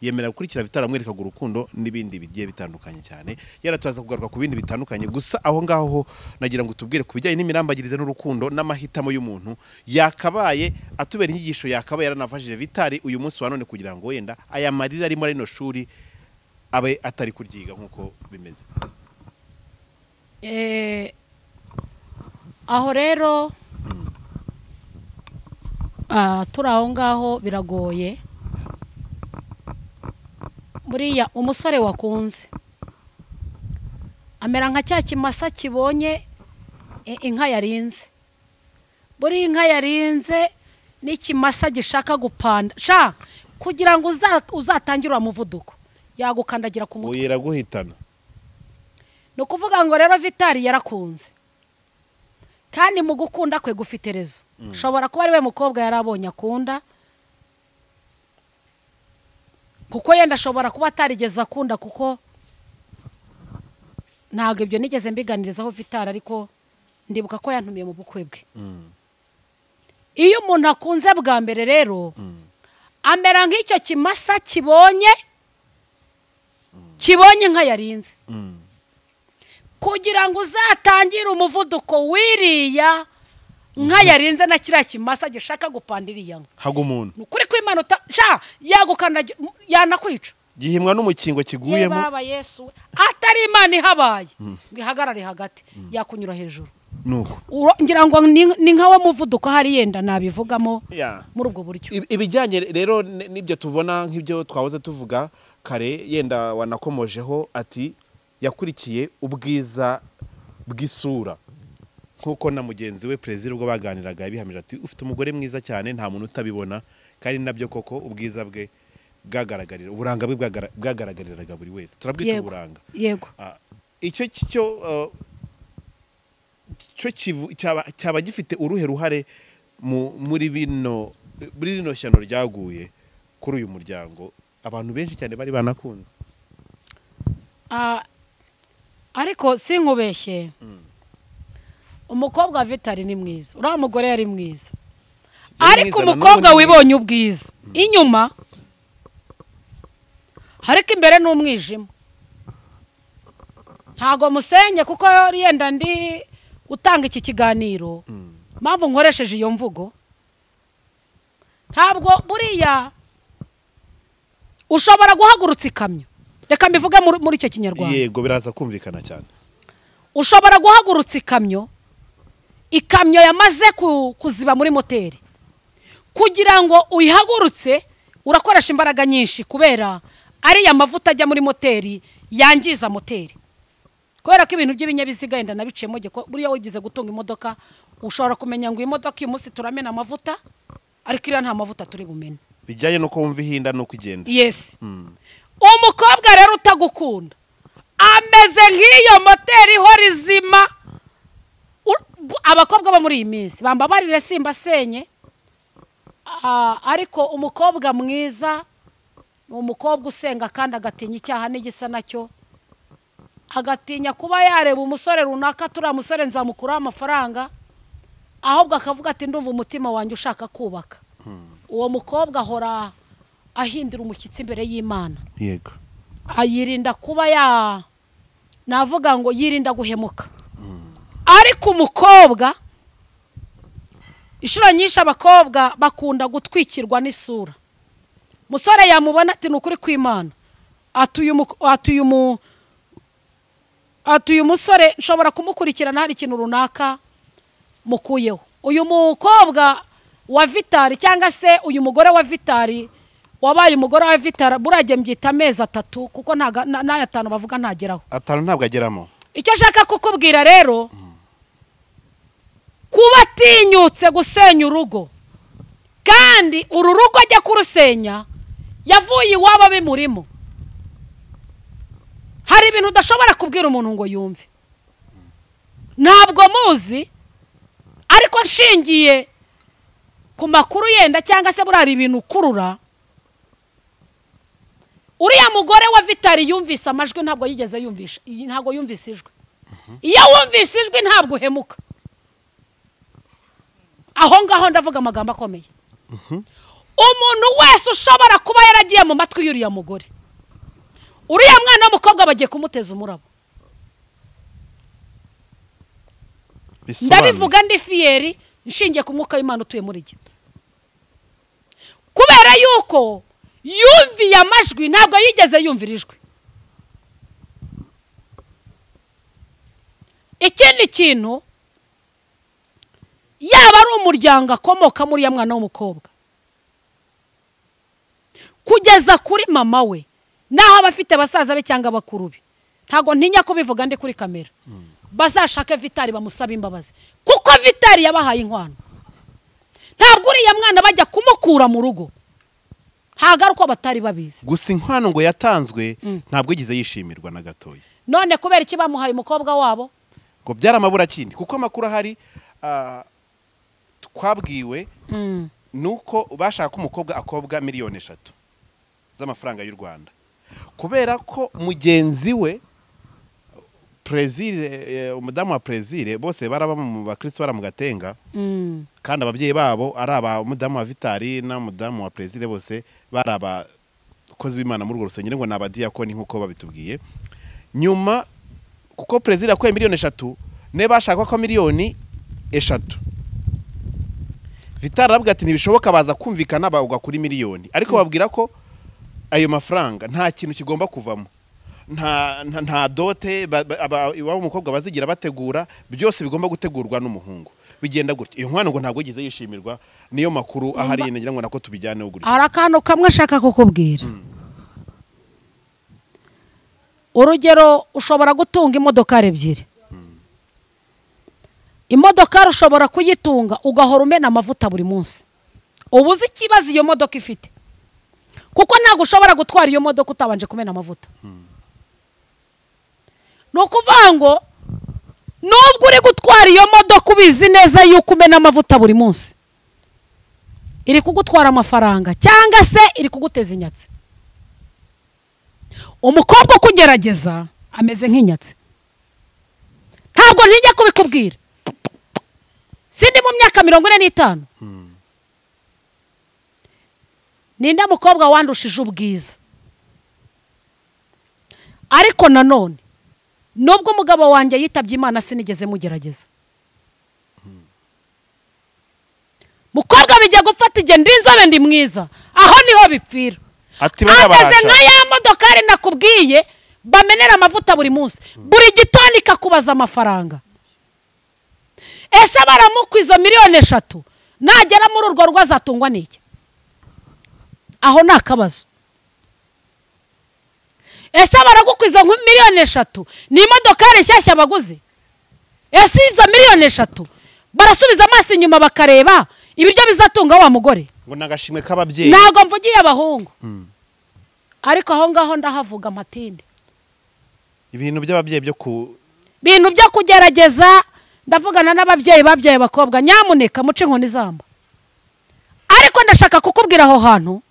Speaker 2: yemera gukurikira Vitali amwerekaga urukundo n'ibindi bigiye bitandukanye cyane yarataza kugaruka ku bindi bitandukanye gusa aho ngaho nagira ngo tubwire ku bijyanye n'imirambagirize n'urukundo n'amahitamo y'umuntu yakabaye atubera inyigisho yakabaye yaranafashije Vitali uyu munsi wa none kugira ngo wenda aya marira ari muri no shuri abe atari kuryiga nkuko bimeze
Speaker 1: aho rero turi aho ngaho biragoye buriya umusore wakunze amera nka cya kimasa kibonye inka yarinze buriya inka yarinze n'ikimasa gishaka gupanda kugira ngo uzatangire umuvuduko yagukandagira ku mutwe
Speaker 2: yiraguhitana
Speaker 1: ni ukuvuga ngo rero Vitali yarakunze kandi mu gukunda kwe gufite rezo ushobora kuba ari we mukobwa yarabonye akunda kuko yenda ashobora kuba atarigeze akunda kuko ntabwo ibyo nigeze mbiganirizaho Vitali ariko ndibuka ko yantumiye mu bukwe bwe iyo umuntu akunze bwa mbere rero amera nk'icyo kimasa kibonye inka yarinze kugira ngo uzatangire umuvuduko wiriya nka yarinze na kiriya kimasa gishaka gupandira iya nka
Speaker 2: haga umuntu
Speaker 1: ukuri kw'Imana yagukandagira yanakwica
Speaker 2: gihimwa n'umukingo kiguyemo
Speaker 1: baba Yesu atari Imana ihabaye ngo ihagarare hagati yakunyura hejuru
Speaker 2: nuko
Speaker 1: ngira ngo ni nka wa muvuduko hari yenda nabivugamo muri ubwo buryo
Speaker 2: ibijyanye rero n'ibyo tubona nk'ibyo twahoze tuvuga kare yenda wanakomojeho ati yakurikiye ubwiza bw'isura nkuko na mugenzi we perezida ubwo baganiraga yabihamije ati ufite umugore mwiza cyane nta muntu utabibona kandi nabyo koko ubwiza bwe bwagaragarira uburanga bwe bwagaragariraga buri wese turabwita uburanga
Speaker 1: yego
Speaker 2: icyo cyaba gifite uruhe ruhare muri rino shyano ryaguye kuri uyu muryango abantu benshi cyane bari banakunze
Speaker 1: ariko sinkubeshye umukobwa wa Vitali ni mwiza uriya mugore yari mwiza ariko umukobwa wibonye ubwiza inyuma ariko imbere ni umwijima ntago musenge kuko yenda ndi utanga iki kiganiro mpamvu nkoresheje iyo mvugo ntabwo buriya ushobora guhagurutsa ikamyo reka mbivuge muri icyo kinyarwanda
Speaker 2: yego biraza kumvikana cyane
Speaker 1: ushobora guhagurutsa ikamyo yamaze kuziba muri moteri, kugira ngo uyihagurutse urakoresha imbaraga nyinshi, kubera ariya mavuta ajya muri moteri yangiza moteri. Kubera ko ibintu by'ibinyabiziga yenda nabiciyemo buriya wigize gutunga imodoka ushobora kumenya ngo iyi modoka uyu munsi turamena amavuta, ariko iriya nta mavuta turi bumene,
Speaker 2: bijyanye nuko wumva ihinda nuko igenda.
Speaker 1: Yes. Umukobwa rero utagukunda ameze nk'iyo moteri ihora izima. Abakobwa bo muri iyi minsi bambabarire simba senye, ariko umukobwa mwiza ni umukobwa usenga kandi agatinya icyaha n'igisa nacyo, agatinya kuba yareba umusore runaka, turiya musore nzamukuraho amafaranga, ahubwo akavuga ati ndumva umutima wanjye ushaka kubaka. Uwo mukobwa ahora ahindura umushyitsi imbere y'Imana.
Speaker 2: Yego.
Speaker 1: Ayirinda kuba navuga ngo yirinda guhemuka. Ariko umukobwa, inshuro nyinshi abakobwa bakunda gutwikirwa n'isura. Musore yamubona ati nukuri kw'Imana, atuye umusore nshobora kumukurikirana hari ikintu runaka mukuyeho. Uyu mukobwa wa Vitali cyangwa se uyu mugore wa Vitali wabaye umugore wa Vitali, burage mbyita amezi 3 kuko n'aya 5 bavuga ntageraho.
Speaker 2: 5 ntabwo ageramo.
Speaker 1: Icyo shaka kukubwira rero, kuba atinyutse gusenya urugo, kandi uru rugo ajya kurusenya yavuye iwabo bimurimo. Hari ibintu udashobora kubwira umuntu ngo yumve, ntabwo muzi, ariko nshingiye ku makuru yenda cyangwa se burari ibintu ukurura. Uriya mugore wa Vitali yumvise amajwi, ntabwo yigeze yumvisha, ntabwo yumvise ijwi. Iyo wumvise ijwi ntabwo uhemuka. Aho ngaho ndavuga amagambo akomeye. Umuntu wese ushobora kuba yaragiye mu matwi y'uriya mugore, uriya mwana w'umukobwa bagiye kumuteza umurabo. Ndabivuga ndi fiyeri, nshingiye ku mwuka w'Imana utuye muri jye, kubera yuko yumviye amajwi, ntabwo yigeze yumvira ijwi. Ikindi kintu, yaba ari umuryango akomoka muri ya mwana w'umukobwa, kugeza kuri mama we, naho abafite basaza be cyangwa bakuru be, ntago ntinya kubivuga ndi kuri kamera, bazashake Vitali bamusaba imbabazi, kuko Vitali yabahaye inkwano. Ntabwo uriya mwana bajya kumukura mu rugo, ntago ari uko batari babizi.
Speaker 2: Gusa inkwano ngo yatanzwe ntabwo igize yishimirwa na gatoya.
Speaker 1: None kubera iki bamuhaye umukobwa wabo?
Speaker 2: Ngo byaramabura kindi, kuko amakuru ahari twabwiwe nuko bashaka umukobwa akobwa miliyoni 3 z'amafaranga y'u Rwanda, kubera ko mugenzi we Prezire, umudamu wa Prezire, bose baraba mu bakristo bara mu Gatenga, kandi ababyeyi babo ari aba umudamu wa Vitali na umudamu wa Prezire, bose baraba kozi b'Imana muri urwo rusengero, ngo nabadiyakoni nkuko babitubwiye. Nyuma kuko Prezire akoye miliyoni 3, ne bashaka ko miliyoni 3, Vitali aravuga ati ntibishoboka, baza kumvikana bagwa kuri miliyoni, ariko babwira ko ayo mafaranga nta kintu kigomba kuvamo, nta dote iwabo umukobwa bazigira bategura, byose bigomba gutegurwa n'umuhungu. Bigenda gutya. Iyo nkwano ngo ntabwo igize yishimirwa, niyo makuru ahari ngira ngo nako tubijyane gutya.
Speaker 1: Arakantu kamwe ashaka kukubwira. Urugero, ushobora gutunga imodoka 2. Imodoka ushobora kuyitunga ugahora umena amavuta buri munsi, ubuze ikibazo iyo modoka ifite, kuko ntabwo ushobora gutwara iyo modoka utabanje kumena amavuta. Nukuvuga ngo nubwo uri gutwara iyo modoka ubizi neza yuko umena amavuta buri munsi, iri kugutwara amafaranga cyangwa se iri kuguteza inyatsi. Umukobwa kugerageza ameze nk'inyatsi, ntabwo ntijya kubikubwira. Sindi mu myaka 45, ninda mukobwa wandushije ubwiza, ariko nanone nubwo umugabo wanjye yitabye Imana sinigeze mugerageza. Mukobwa bijya gufata igihe ndi inzobe ndi mwiza, aho niho bipfira. Ameze nka ya modokari nakubwiye, bamenera amavuta buri munsi, buri gitondo ikakubaza amafaranga. Ese baramukwa izo miliyoni 3 nagera muri urwo rugo azatungwa n'iki? Aho ni akabazo. Ese baragukwa izo miliyoni 3 ni imodoka nshyashya baguze? Ese izo miliyoni 3 barasubiza amaso inyuma bakareba ibiryo bizatunga wa mugore?
Speaker 2: Ngo nagashimwe k'ababyeyi.
Speaker 1: Nago mvugiye abahungu. Ariko aho ngaho ndahavuga amatinde.
Speaker 2: Ibintu by'ababyeyi byo
Speaker 1: bintu byo kugerageza, ndavugana n'ababyeyi babyaye bakobwa, nyamuneka muce inkoni zamba. Ariko ndashaka kukubwira aho hantu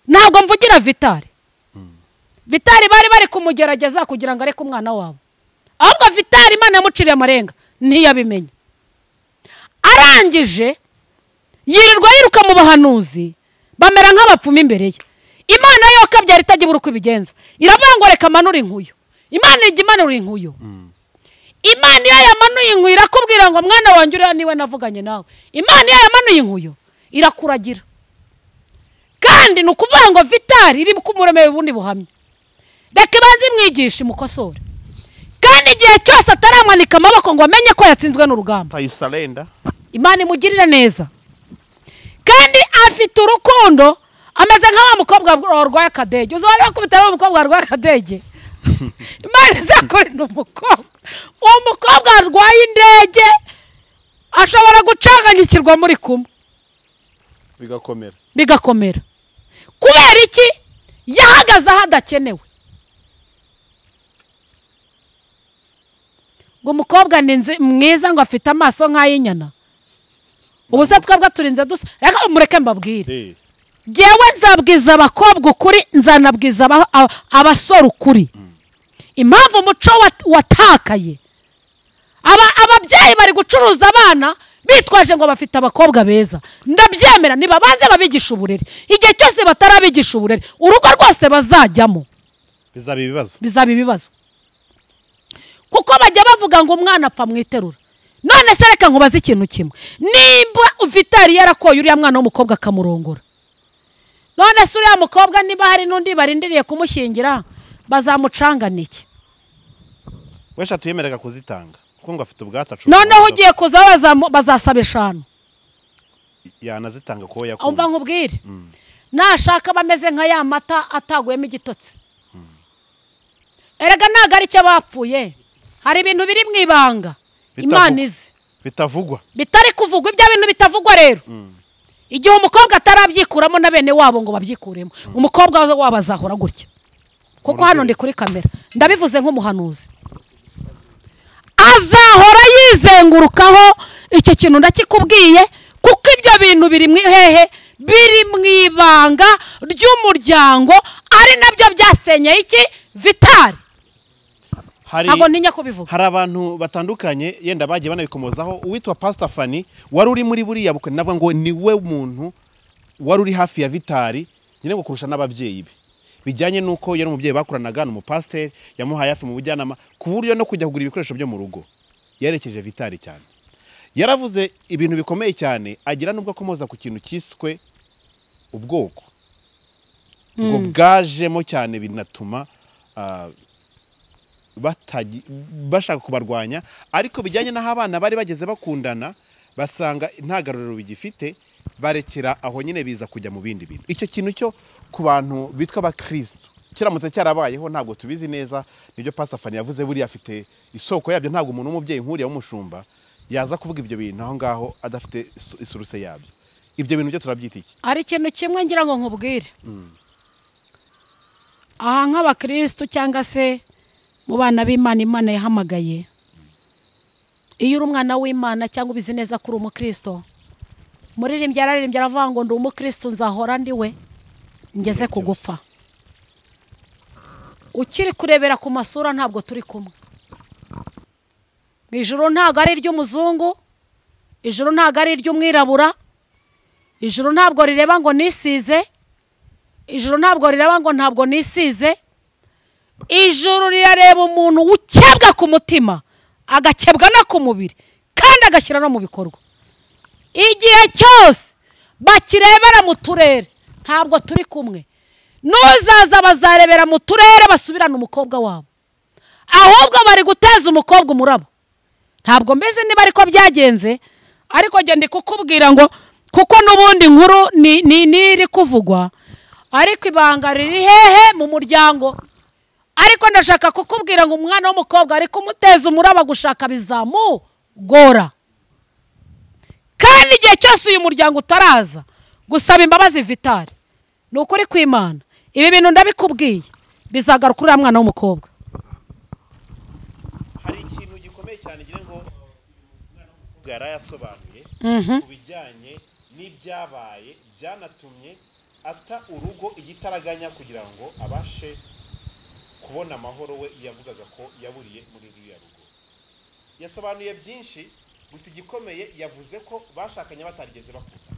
Speaker 1: ntabwo mvugira Vitali. Vitali bari kumugerageza kugira ngo areke umwana wabo. Ahubwo Vitali Imana yamuciriye amarenga ntiyabimenye. Arangije yirirwa yiruka mu bahanuzi bamera nk'abapfuma imbere ye. Imana yo kabyara itagira uko ibigenza, iravuga ngo reka manura inkuyo. Imana ijya imanura inkuyo. Imana iyo yamanuye inkuyo irakubwira ngo mwana wanjye uriya niwe navuganye nawe. Imana iyo yamanuye inkuyo irakuragira. Kandi nukuvuga ngo Vitali iri kumuremera ubundi buhamya. Reka bazi mwigisha mukosore. Kandi igihe cyose ataramanika amaboko ngo amenye ko yatsinzwe n'urugamba.
Speaker 2: Tayisalenda.
Speaker 1: Imana imugirira neza. Kandi afite urukundo, ameze nk'aba mukobwa warwaye akadege. Uzabona bakubita umukobwa warwaye akadege. Imana izakurinda umukobwa. Umukobwa arwaye indege ashobora gucanganyikirwa muri kumwe. Bigakomera. Kubera iki? Yahagaze aho adakenewe. Ngo umukobwa ni mwiza ngo afite amaso nk'ay'inyana. Ubu se twebwe turinze dusa. Reka mureke mbabwire. Jewe nzabwiza abakobwa ukuri, nzanabwiza abasore ukuri. Impamvu umuco watakaye. Ababyeyi bari gucuruza abana bitwaje ngo bafite abakobwa beza. Ndabyemera nibabanze babigisha uburere. Igihe cyose batarabigisha uburere, urugo rwose bazajyamo bizaba ibibazo. Kuko bajya bavuga ngo umwana apfa mwiterura. None se reka nkubaze ikintu kimwe. Nimba Vitali yarakoye uriya mwana w'umukobwa akamurongora, none se uriya mukobwa niba hari n'undi barindiriye kumushyingira bazamucangana iki?
Speaker 2: Wesha tuyemerega kuzitanga kuko ngo afite ubwatsi acu.
Speaker 1: Noneho ugiye kuza bazasaba 5.
Speaker 2: Yanazitanga ko yakunze.
Speaker 1: Umva nkubwire. Nashaka bameze nka ya mata ataguyemo igitotsi. Erega ntago ari cyo bapfuye. Hari ibintu biri mu ibanga Imana izi
Speaker 2: bitavugwa,
Speaker 1: bitari kuvugwa. Ibyo bintu bitavugwa rero igihe umukobwa atarabyikuramo na bene wabo ngo babyikuremo, umukobwa wabo azahora gutya. Kuko hano ndi kuri kamera ndabivuze nk'umuhanuzi, azahora yizengurukaho. Icyo kintu ndakikubwiye kuko ibyo bintu biri biri mu ibanga ry'umuryango, ari nabyo byasenyeye iki Vitali.
Speaker 2: Hari abantu batandukanye yenda bagiye banabikomozaho. Uwitwa Pastor Fanny wari uri muri buriya bukwe, navuga ngo niwe muntu wari uri hafi ya Vitali nyine ngo kurusha n'ababyeyi be, bijyanye nuko yari umubyeyi bakuranaga n'umupasiteri, yamuhaye hafi mu bujyanama ku buryo no kujya kugura ibikoresho byo mu rugo yerekeje Vitali cyane. Yaravuze ibintu bikomeye cyane, agira nubwo akomoza ku kintu cyiswe ubwoko ngo bwajemo cyane, binatuma bashaka kubarwanya. Ariko bijyanye n'aho abana bari bageze bakundana basanga nta garuriro bigifite, barekera aho nyine biza kujya mu bindi bintu. Icyo kintu cyo ku bantu bitwa abakristo kiramutse cyarabayeho ntabwo tubizi neza. Nibyo Pastor Fanny yavuze, buri afite isoko yabyo. Ntabwo umuntu w'umubyeyi nkuriya w'umushumba yaza kuvuga ibyo bintu aho ngaho adafite isuruse yabyo. Ibyo bintu byo turabyita iki?
Speaker 1: Ari ikintu kimwe ngira ngo nkubwire. Aha nk'abakristo cyangwa se mu bana b'Imana Imana yahamagaye, iyo uri umwana w'Imana cyangwa ubizi neza ko uri umukristo, muririmbyi yararirimbye aravuga ngo ndi umukristo nzahora ndi we ngeze ku gupfa. Ukiri kurebera ku masura ntabwo turi kumwe. Ijuru ntabwo ari iry'umuzungu, ijuru ntabwo ari iry'umwirabura, ijuru ntabwo rireba ngo nisize, ijuru ntabwo rireba ngo ntabwo nisize. Ijuru rirareba umuntu ukebwa ku mutima, agakebwa no ku mubiri, kandi agashyira no mu bikorwa. Igihe cyose bakirebera mu turere ntabwo turi kumwe. n'uzaza bazarebera mu turere basubirana umukobwa wabo, ahubwo bari guteza umukobwa umurabo. Ntabwo mbese niba ariko byagenze, ariko njye ndi kukubwira ngo kuko n'ubundi nkuru niri kuvugwa, ariko ibanga riri hehe mu muryango. Ariko ndashaka kukubwira ngo umwana w'umukobwa ari kumuteza umuraba gushaka bizamugora, kandi igihe cyose uyu muryango utaraza gusaba imbabazi Vitali, ni ukuri kw'Imana ibi bintu ndabikubwiye bizagaruka uriya mwana w'umukobwa.
Speaker 2: Hari ikintu gikomeye cyane ngira ngo umwana w'umukobwa yarayasobanuye ku bijyanye n'ibyabaye byanatumye ata urugo igitaraganya kugira ngo abashe kubona amahoro we yavugaga ko yaburiye muri ruriya rugo. Yasobanuye byinshi, gusa igikomeye yavuze ko bashakanye batarigeze bakundana.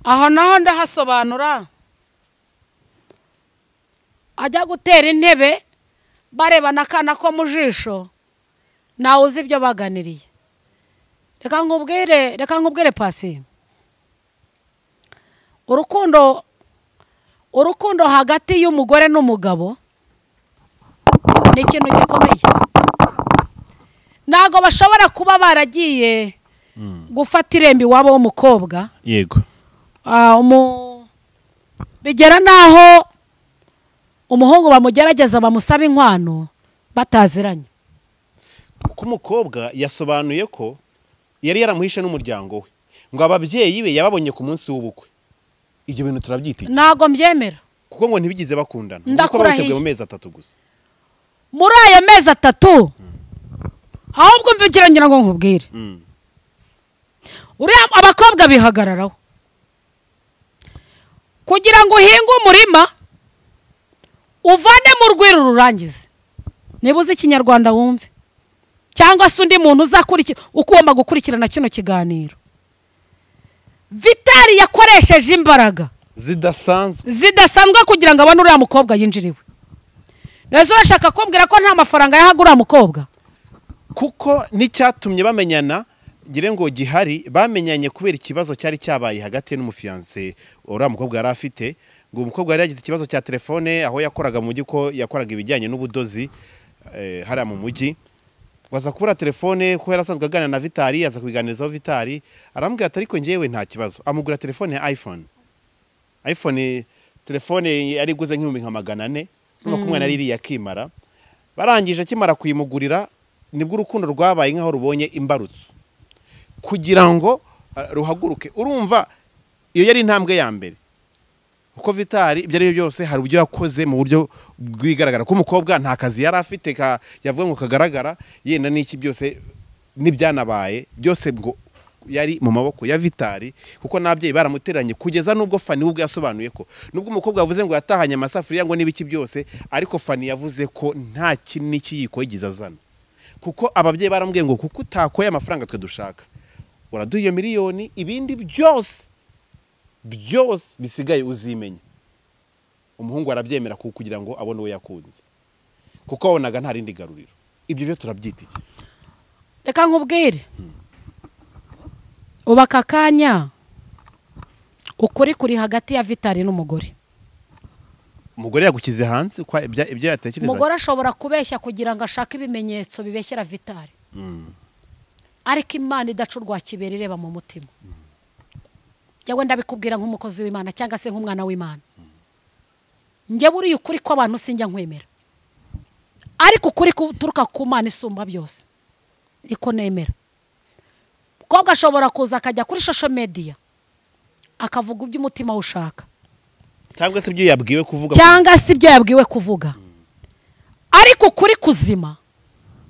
Speaker 1: Aha naho ndahasobanura, ajya gutera intebe barebana akana ko mu jisho, nawe uzi ibyo baganiriye. Reka nkubwire Pasi, urukundo hagati y'umugore n'umugabo ni ikintu gikomeye. Ntabwo bashobora kuba baragiye gufata irembo iwabo w'umukobwa,
Speaker 2: yego,
Speaker 1: bigera naho umuhungu bamugerageza bamusaba inkwano bataziranye.
Speaker 2: kuko umukobwa yasobanuye ko yari yaramuhishe n'umuryango we, ngo ababyeyi be yababonye ku munsi w'ubukwe. Ibyo bintu turabyitije.
Speaker 1: Ntabwo mbyemera,
Speaker 2: kuko ngo ntibigize bakundana,
Speaker 1: kuko
Speaker 2: bateguye mu mezi 3 gusa.
Speaker 1: Muri ayo mezi 3 ahubwo mvugira ngira ngo nkubwire, uriya abakobwa bihagararaho kugira ngo uhinge umurima uvane mu rwiro rurangize. Niba uzi Ikinyarwanda wumve, cyangwa se undi muntu ugomba gukurikirana kino kiganiro. Vitali yakoresheje imbaraga zidasanzwe kugira ngo abone uriya mukobwa yinjiriwe. Neza urashaka kumbwira ko nta mafaranga yahaga uriya mukobwa?
Speaker 2: Kuko n'icyatumye bamenyana ngire ngo gihari, bamenyanye kubera ikibazo cyari cyabaye hagati n'umufiance uriya mukobwa yari afite. Ngo umukobwa yari yagize ikibazo cya telefone aho yakoraga mu mujyi, ko yakoraga ibijyanye n'ubudozi hariya mu mujyi. Waza kubura telefone ko yarasanzwe aganira na Vitali, aza kubiganirizaho Vitali arambwira ati ariko ngewe nta kibazo. Amugura telefone ya iPhone telefone yari guze nk'ibihumbi nka 400, nuko umwana yari yakimara. Barangije akimara kuyimugurira nibwo urukundo rwabaye nkaho rubonye imbarutso kugira ngo ruhaguruke. Urumva iyo yari intambwe ya mbere, uko Vitali ibyo ari byose hari ubyo yakoze mu buryo bwigaragara ko umukobwa nta kazi yari afite yavuga ngo kagaragara, yenda n'iki byose nibyanabaye byose ngo yari mu maboko ya Vitali, kuko nabyeyi baramuteranye kugeza nubwo Fani ubwo yasobanuye ko nubwo umukobwa yavuze ngo yatahanye amasafuriya ngo n'ibiki byose, ariko Fani yavuze ko nta kintu n'ikiyiko yigize azana, kuko ababyeyi barambwiye ngo kuko utakoye amafaranga twe dushaka uraduha iyo miliyoni, ibindi byose bisigaye uzimenya. Umuhungu arabyemera kugira ngo abone uwo yakunze, kuko wabonaga nta rindi garuriro. Ibyo byo turabyitije.
Speaker 1: Reka nkubwire, ubaka kanya ukuri kuri hagati ya Vitali n'umugore.
Speaker 2: Umugore yagukize hanze ibyo yatekereza.
Speaker 1: Umugore ashobora kubeshya kugira ngo ashake ibimenyetso bibeshyera Vitali, ariko Imana idacurwa kibera ireba mu mutima. Yawe ndabikubwira nk'umukozi w'Imana cyangwa se nk'umwana w'Imana. Njye buriye ukuri ko abantu sinjya nkwemera, ariko ukuri kuturuka ku Mana isumba byose niko nemera. Umukobwa ashobora kuza akajya kuri social media akavuga ibyo umutima ushaka,
Speaker 2: cyangwa se ibyo yabwiwe kuvuga,
Speaker 1: ariko ukuri kuzima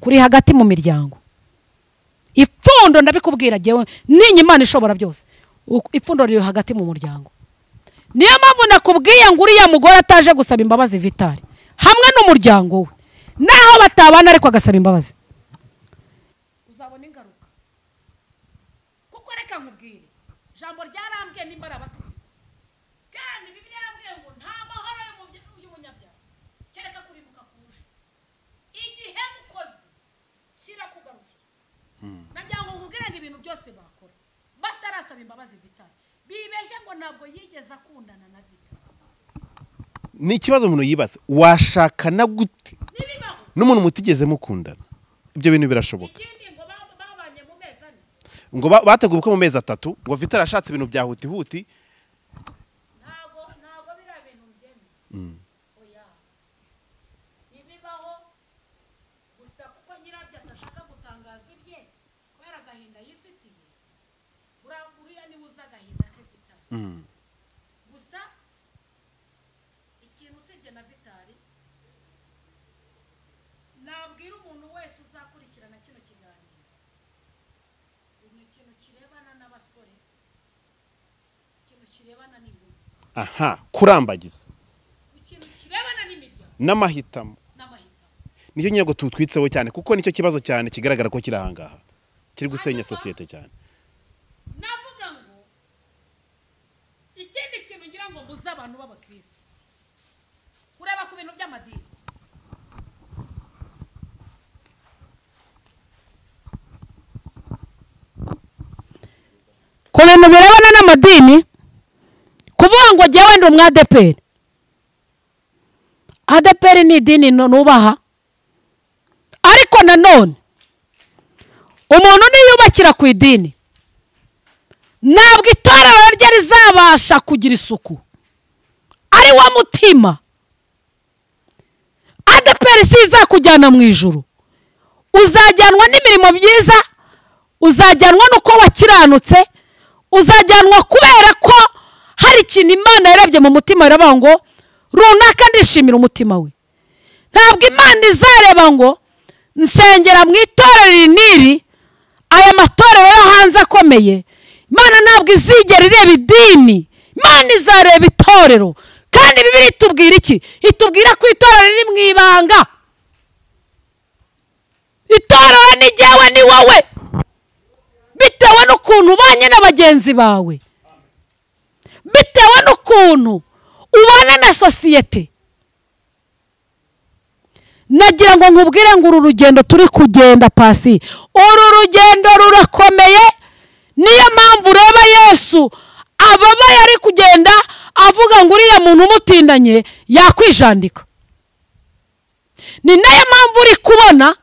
Speaker 1: kuri hagati mu miryango. Ipfundo ndabikubwira jewe ninyi Imana ishobora byose, ipfundo riri hagati mu muryango. Niyo mpamvu nakubwiye ngo uriya mugore ataje gusaba imbabazi Vitali hamwe n'umuryango we, naho batabana ariko agasaba imbabazi, uzabona ingaruka. Kuko reka nkubwire, jambo ryarambwiye n'imbara abakristo, kandi Bibiliya yarambwiye ngo nta mahoro y'umunyabyaha kereka kuribuka kuje. Igihe mukoze kirakugarukira. Nagira ngo nkubwire ngo ibintu byose bakora batarasaba imbabazi Vitali, bibeshye ngo ntabwo ntabwo yigeze akundana na Vita.
Speaker 2: Ni ikibazo umuntu yibaza, washakana gute
Speaker 1: Nibibaho
Speaker 2: n'umuntu mutigeze mukundana? Ibyo bintu birashoboka.
Speaker 1: ikindi ngo babanye mu mezi ane.
Speaker 2: Ngo bateguye ko mu mezi 3 ngo Vita arashatse ibintu bya huti
Speaker 1: ntabwo bira bintu byeme. Oya nibibaho gusa kuko nyirabyo atashaka gutangaza ibye kubera agahinda yifitiye. Uriya ni uza agahinda ke Vita. Gusa ikintu usibye na Vitali nabwira umuntu wese uzakurikirana kino kiganiro, ni ikintu kirebana n'abasore, ikintu kirebana n'inkumi,
Speaker 2: kurambagiza,
Speaker 1: ikintu kirebana n'imiryango
Speaker 2: n'amahitamo. Nicyo nyego tutwitseho cyane kuko nicyo kibazo cyane kigaragara ko kiri ahangaha kiri gusenya societe cyane.
Speaker 1: Navuga ngo ikindi kintu ngira ngo mbuze abantu b'abakristo kureba ku bintu by'amadini. Ku bintu birebana n'amadini, kuvuga ngo jyewe ndi umwadeperi. Adeperi ni idini nubaha, ariko nanone umuntu niyubakira ku idini ntabwo itorero rye rizabasha kugira isuku ari wa mutima. Adeperi si izakujyana mu ijuru, uzajyanwa n'imirimo myiza, uzajyanwa n'uko wakiranutse, uzajyanwa kubera ko hari ikintu Imana yarebye mu mutima iravuga ngo runaka ndishimira umutima we. Ntabwo Imana izareba ngo nsengera mu itorero n'iri, aya matorero yo hanze akomeye. Imana ntabwo izigera ireba idini, Imana izareba itorero. Kandi Bibiliya itubwira iki? Itubwira ko itorero riri mu ibanga. Itorero ni jyewe ni wowe, bitewe n'ukuntu ubanye n'abagenzi bawe, bitewe n'ukuntu ubana na sosiyete. Nagira ngo nkubwire ngo uru rugendo turi kugenda Pasi, uru rugendo rurakomeye. Niyo mpamvu ureba Yesu ababaye ari kugenda avuga ngo uriya muntu umutindanye yakwijandika. Ni nayo mpamvu uri kubona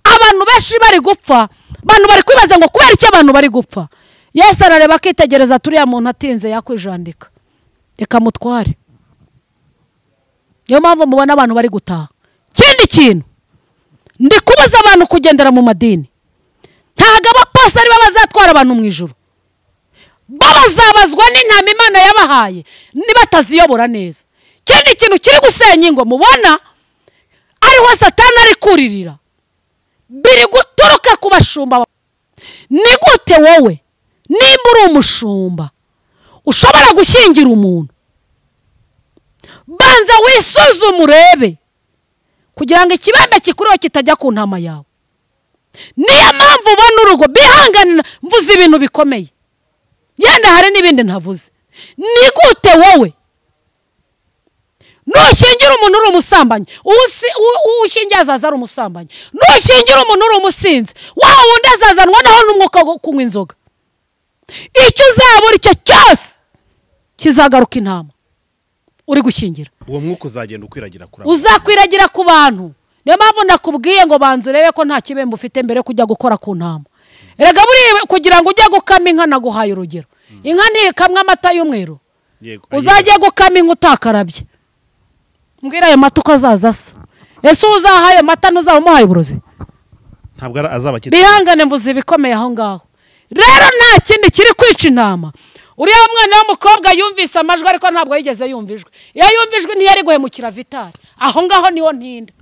Speaker 1: abantu benshi bari gupfa, abantu bari kwibaza ngo kubera iki abantu bari gupfa. Yesu arareba akitegereza turiya muntu atinze yakwijandika, reka mutware. Niyo mpamvu mubona abantu bari gutaha. Kindi kintu ndi kubaza abantu kugendera mu madini, ntago abapasiteri bazatwara abantu mu ijuru, babazabazwa n'intama Imana yabahaye nibataziyobora neza. Kindi kintu kiri gusenya ingo mubona ariho Satani ari kuririra, biri guturuka ku bashumba. Ni gute wowe nimba uri umushumba ushobora gushyingira umuntu? Banza wisuzume urebe kugira ngo ikibembe kikuriho kitajya ku ntama yawe. Niyo mpamvu ubona urugo bihanganira. Mvuze ibintu bikomeye, yenda hari n'ibindi ntavuze. Ni gute wowe nushingira umuntu uri umusambanyi, ushingiye azaza ari umusambanyi, nushingira umuntu uri umusinzi, wa wundi azazanwa naho n'umwuka wo kunywa inzoga. Icyo uzabura icyo cyose kizagaruka intama uri gushingira.
Speaker 2: Uwo mwuka uzagenda ukwiragira kuri
Speaker 1: uzakwiragira ku bantu. Niyo mpamvu ndakubwiye ngo banze urebe ko nta kibembe ufite mbere kujya gukora ku ntama. Erega buri kugira ngo ujye gukama inka naguhaye urugero. Inka ntikamwe amata y'umweru, uzajye gukama inka utakarabye. Mbwira ayo mata uko azaza asa. Ese uzahaye amata ntuzabumuhaye uburozi?
Speaker 2: Ntabwo azaba kitse.
Speaker 1: Bihangane mvuze ibikomeye aho ngaho. Rero nta kindi kiri kwica intama. Uriya mwana w'umukobwa yumvise amajwi ariko ntabwo yigeze yumvijwe. Iyo yumvijwe ntiyari guhemukira Vitali. Aho ngaho niho ntinda.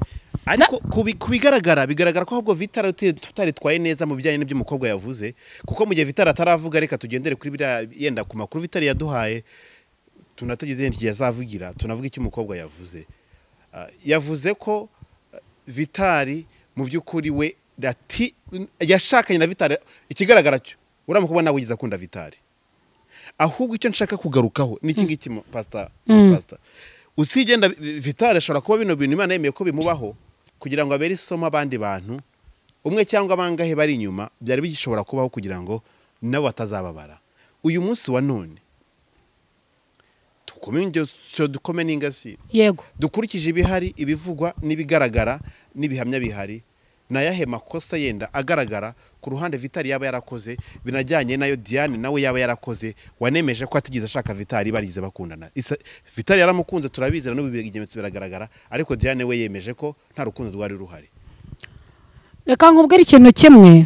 Speaker 2: Ariko bigaragara ko ahubwo Vitali tutaritwaye neza mu bijyanye n'ibyo umukobwa yavuze, kuko mu gihe Vitali ataravuga reka tugendere kuri biriya yenda ku makuru Vitali yaduhaye, tunategeze igihe yazavugira tunavuga icyo umukobwa yavuze. Yavuze ko Vitali mu by'ukuri we yashakanye na Vitali. Ikigaragara cyo uramukuba nawe ugize akunda Vitali. Ahubwo icyo nshaka kugarukaho ni iki ngiki pastor. Usigenda Vitali ashobora kuba bino bintu Imana yemeye ko bimubaho kugira ngo abere isomo abandi bantu, umwe cyangwa abangahe bari inyuma byari bigishobora kubaho kugira ngo nabo batazababara. Uyu munsi wa none communication dukome n'ingasi
Speaker 1: yego
Speaker 2: dukurikije ibihari ibivugwa n'ibigaragara n'ibihamya bihari na yahe makosa yenda agaragara ku ruhande Vitali yaba yarakoze binajyanye nayo Diane nawe yaba yarakoze wanemeje ko atigeze ashaka Vitali barize bakundana Vitali yaramukunze turabizera no bigemetso biragaragara ariko Diane we yemeje ko nta rukundo rwari ruhari.
Speaker 1: Reka nkubwira ikintu kimwe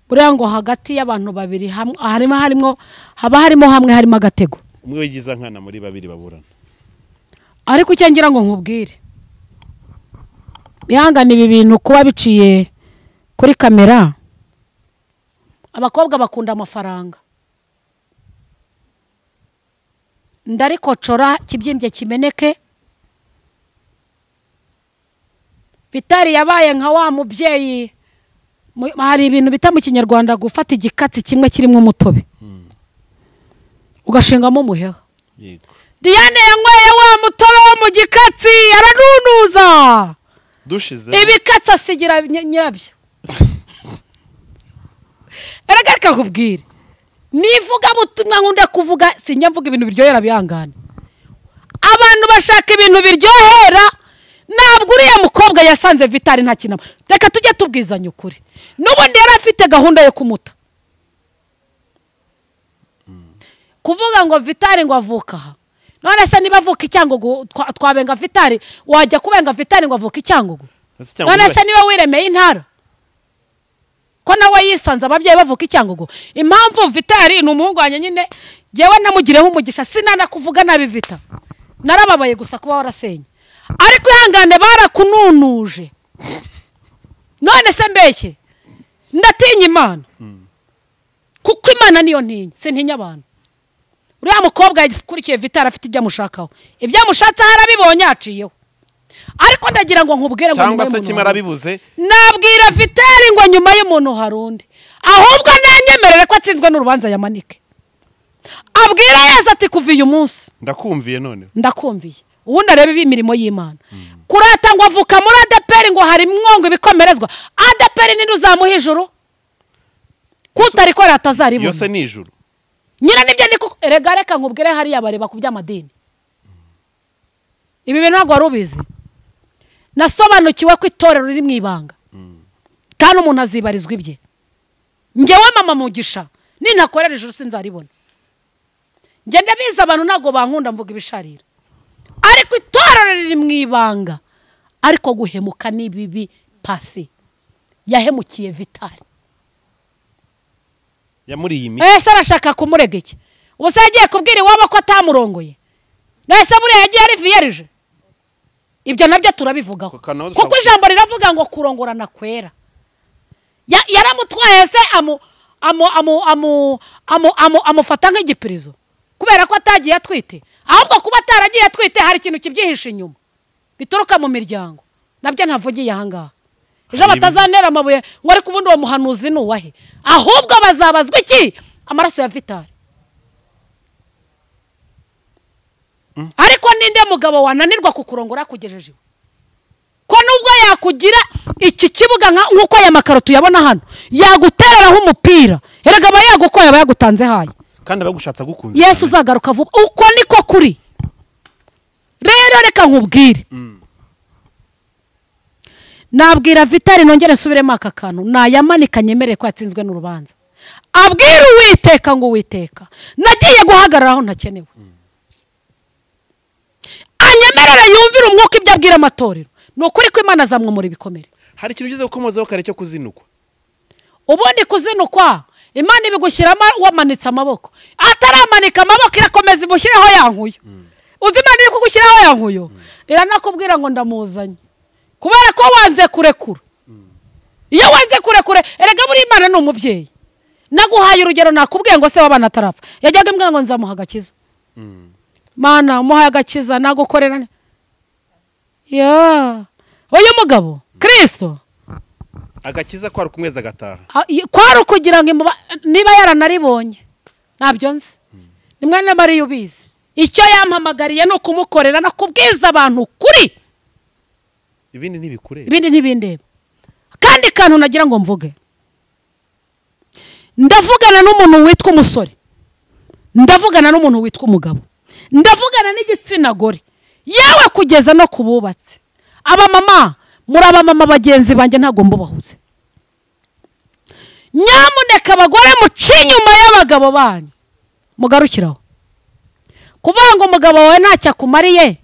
Speaker 1: buriya ngo hagati y'abantu babiri harimo hamwe harimo agatego
Speaker 2: umwe wigiza nkana muri babiri baburana
Speaker 1: ariko icyo ngira ngo nkubwire bihangana ibi bintu kuba biciye kuri kamera abakobwa bakunda amafaranga ndarikocora kibyimbye kimeneke Vitali yabaye nka wa mubyeyi hari ibintu bita mu Kinyarwanda gufata igikatsi kimwe kirimo umutobe ugashingamo umuheha Diane yanyweye wa mutobe wo mu gikatsi aranunuza
Speaker 2: dushize
Speaker 1: ibikatsi asigira nyirabyo erega kubwira nivuga butumwa nkunda kuvuga sinjya mvuga ibintu biryohera bihangana abantu bashaka ibintu biryohera ntabwo uriya mukobwa yasanze Vitali nta kinama reka tujye tubwizanya ukuri n'ubundi yari afite gahunda yo kumuta kuvuga ngo Vitali ngo avuka aha none se niba avuka icyangugu twabenga Vitali wajya kubenga Vitali ngo avuka icyangugu none se niba wiremeye intara ko nawe yisanze ababyeyi bavuka icyangugu impamvu Vitali ni umuhungu wanjye nyine yewe namugireho umugisha sinana kuvuga nabi Vita narababaye gusa kuba warasenye ariko ihangane barakununuje none se mbeshye ndatinya Imana kuko Imana niyo ntinya sintinya abantu uriya mukobwa yakurikiye Vitali afite ibyo amushakaho ibyo amushatse harabibonye aciyeho ariko ndagira ngo nkubwire ngo
Speaker 2: cyangwa se kimara bibuze
Speaker 1: nabwira Vitali ngo nyuma y'umuntu harundi ahubwo nanyemerere ko atsinzwe n'urubanza yamanike abwira Yesu ati kuva uyu munsi
Speaker 2: ndakumviye none
Speaker 1: ndakumviye ubundi arebe imirimo y'Imana kurata ngo avuka muri ADPR ngo hari mwongo ibikomerezwa ADPR ninde uzamuha ijuru kutari ko ratazaribona
Speaker 2: yose ni ijuru
Speaker 1: nyina nibyo niko erega reka nkubwire hari yabareba ku by'amadini ibi bintu ntabwo warubizi nasobanukiwe ko itorero riri mu ibanga kandi umuntu azibarizwa ibye ngewe mama mugisha nintakorera ijuru sinzaribona ngenda biza abantu ntabwo bankunda mvuga ibisharira ariko itorero riri mu ibanga ariko guhemuka n'ibibi pasi yahemukiye Vitali
Speaker 2: yamuriye imi
Speaker 1: ese arashaka kumurega iki ubuse yagiye kubwira iwabo ko atamurongoye nese buriya yagiye ari vierge ibyo nabyo turabivugaho kuko ijambo riravuga ngo kurongorana kwera yaramutwaye se amufata nk'igipirizo kubera ko atagiye atwite ahubwo kuba ataragiye atwite hari ikintu kibyihishe inyuma bituruka mu miryango nabyo ntavugiye ahangaha ejo batazanera amabuye ngo ariko ubundi uwo muhanuzi ni uwahe ahubwo bazabazwa iki amaraso ya Vitali ariko ninde mugabo wananirwa kukurongora kugejeje ko nubwo yakugira iki kibuga nkuko aya makaro tuyabona hano yagutereraho umupira erega aba yagukoye aba yagutanze haye
Speaker 2: kandi abagushatsa gukunze
Speaker 1: Yesu uzagaruka vuba uko niko kuri rero reka nkubwire nabwira Vitali nongere nsubiremo aka kantu nayamanika nyemereye ko yatsinzwe n'urubanza abwira Uwiteka ngo Uwiteka nagiye guhagarara aho ntakenewe anyemerera yumvira umwuka ibyo abwira amatorero ni ukuri ko Imana azamwumura ibikomere
Speaker 2: hari ikintu ugeze gukomozaho kare cyo kuzinukwa
Speaker 1: ubundi kuzinukwa Imana ibigushyiramo wamanitse amaboko ataramanika amaboko irakomeza imushyiraho yankuyo uzi Imana iri kugushyiraho yankuyo iranakubwira ngo ndamuzanye kubera ko wanze kurekura iyo wanze kurekure erega buri Imana ni umubyeyi naguhaye urugero nakubwiye ngo se wabana atarapfa yajyaga imbwira ngo nzamuha agakiza Mana muhaye agakiza nagukorera uyu mugabo Kristo
Speaker 2: agakiza kwari kumweza agataha
Speaker 1: kwari ukugira ngo niba yaranaribonye ntabyo nzi ni mwana Mariya ubizi icyo yampamagariye no kumukorera no kubwiza abantu kuri
Speaker 2: ibindi ntibikureba
Speaker 1: ibindi ntibindeba kandi kantu nagira ngo mvuge ndavugana n'umuntu witwa umusore ndavugana n'umuntu witwa umugabo, ndavugana n'igitsina gore, yewe kugeza no kububatse. Abamama muri abamama bagenzi banjye ntago mbubahuze. Nyamuneka abagore muci inyuma y'abagabo banyu mugarukiraho. Kuvuga ngo umugabo wawe ntacyo akumariye,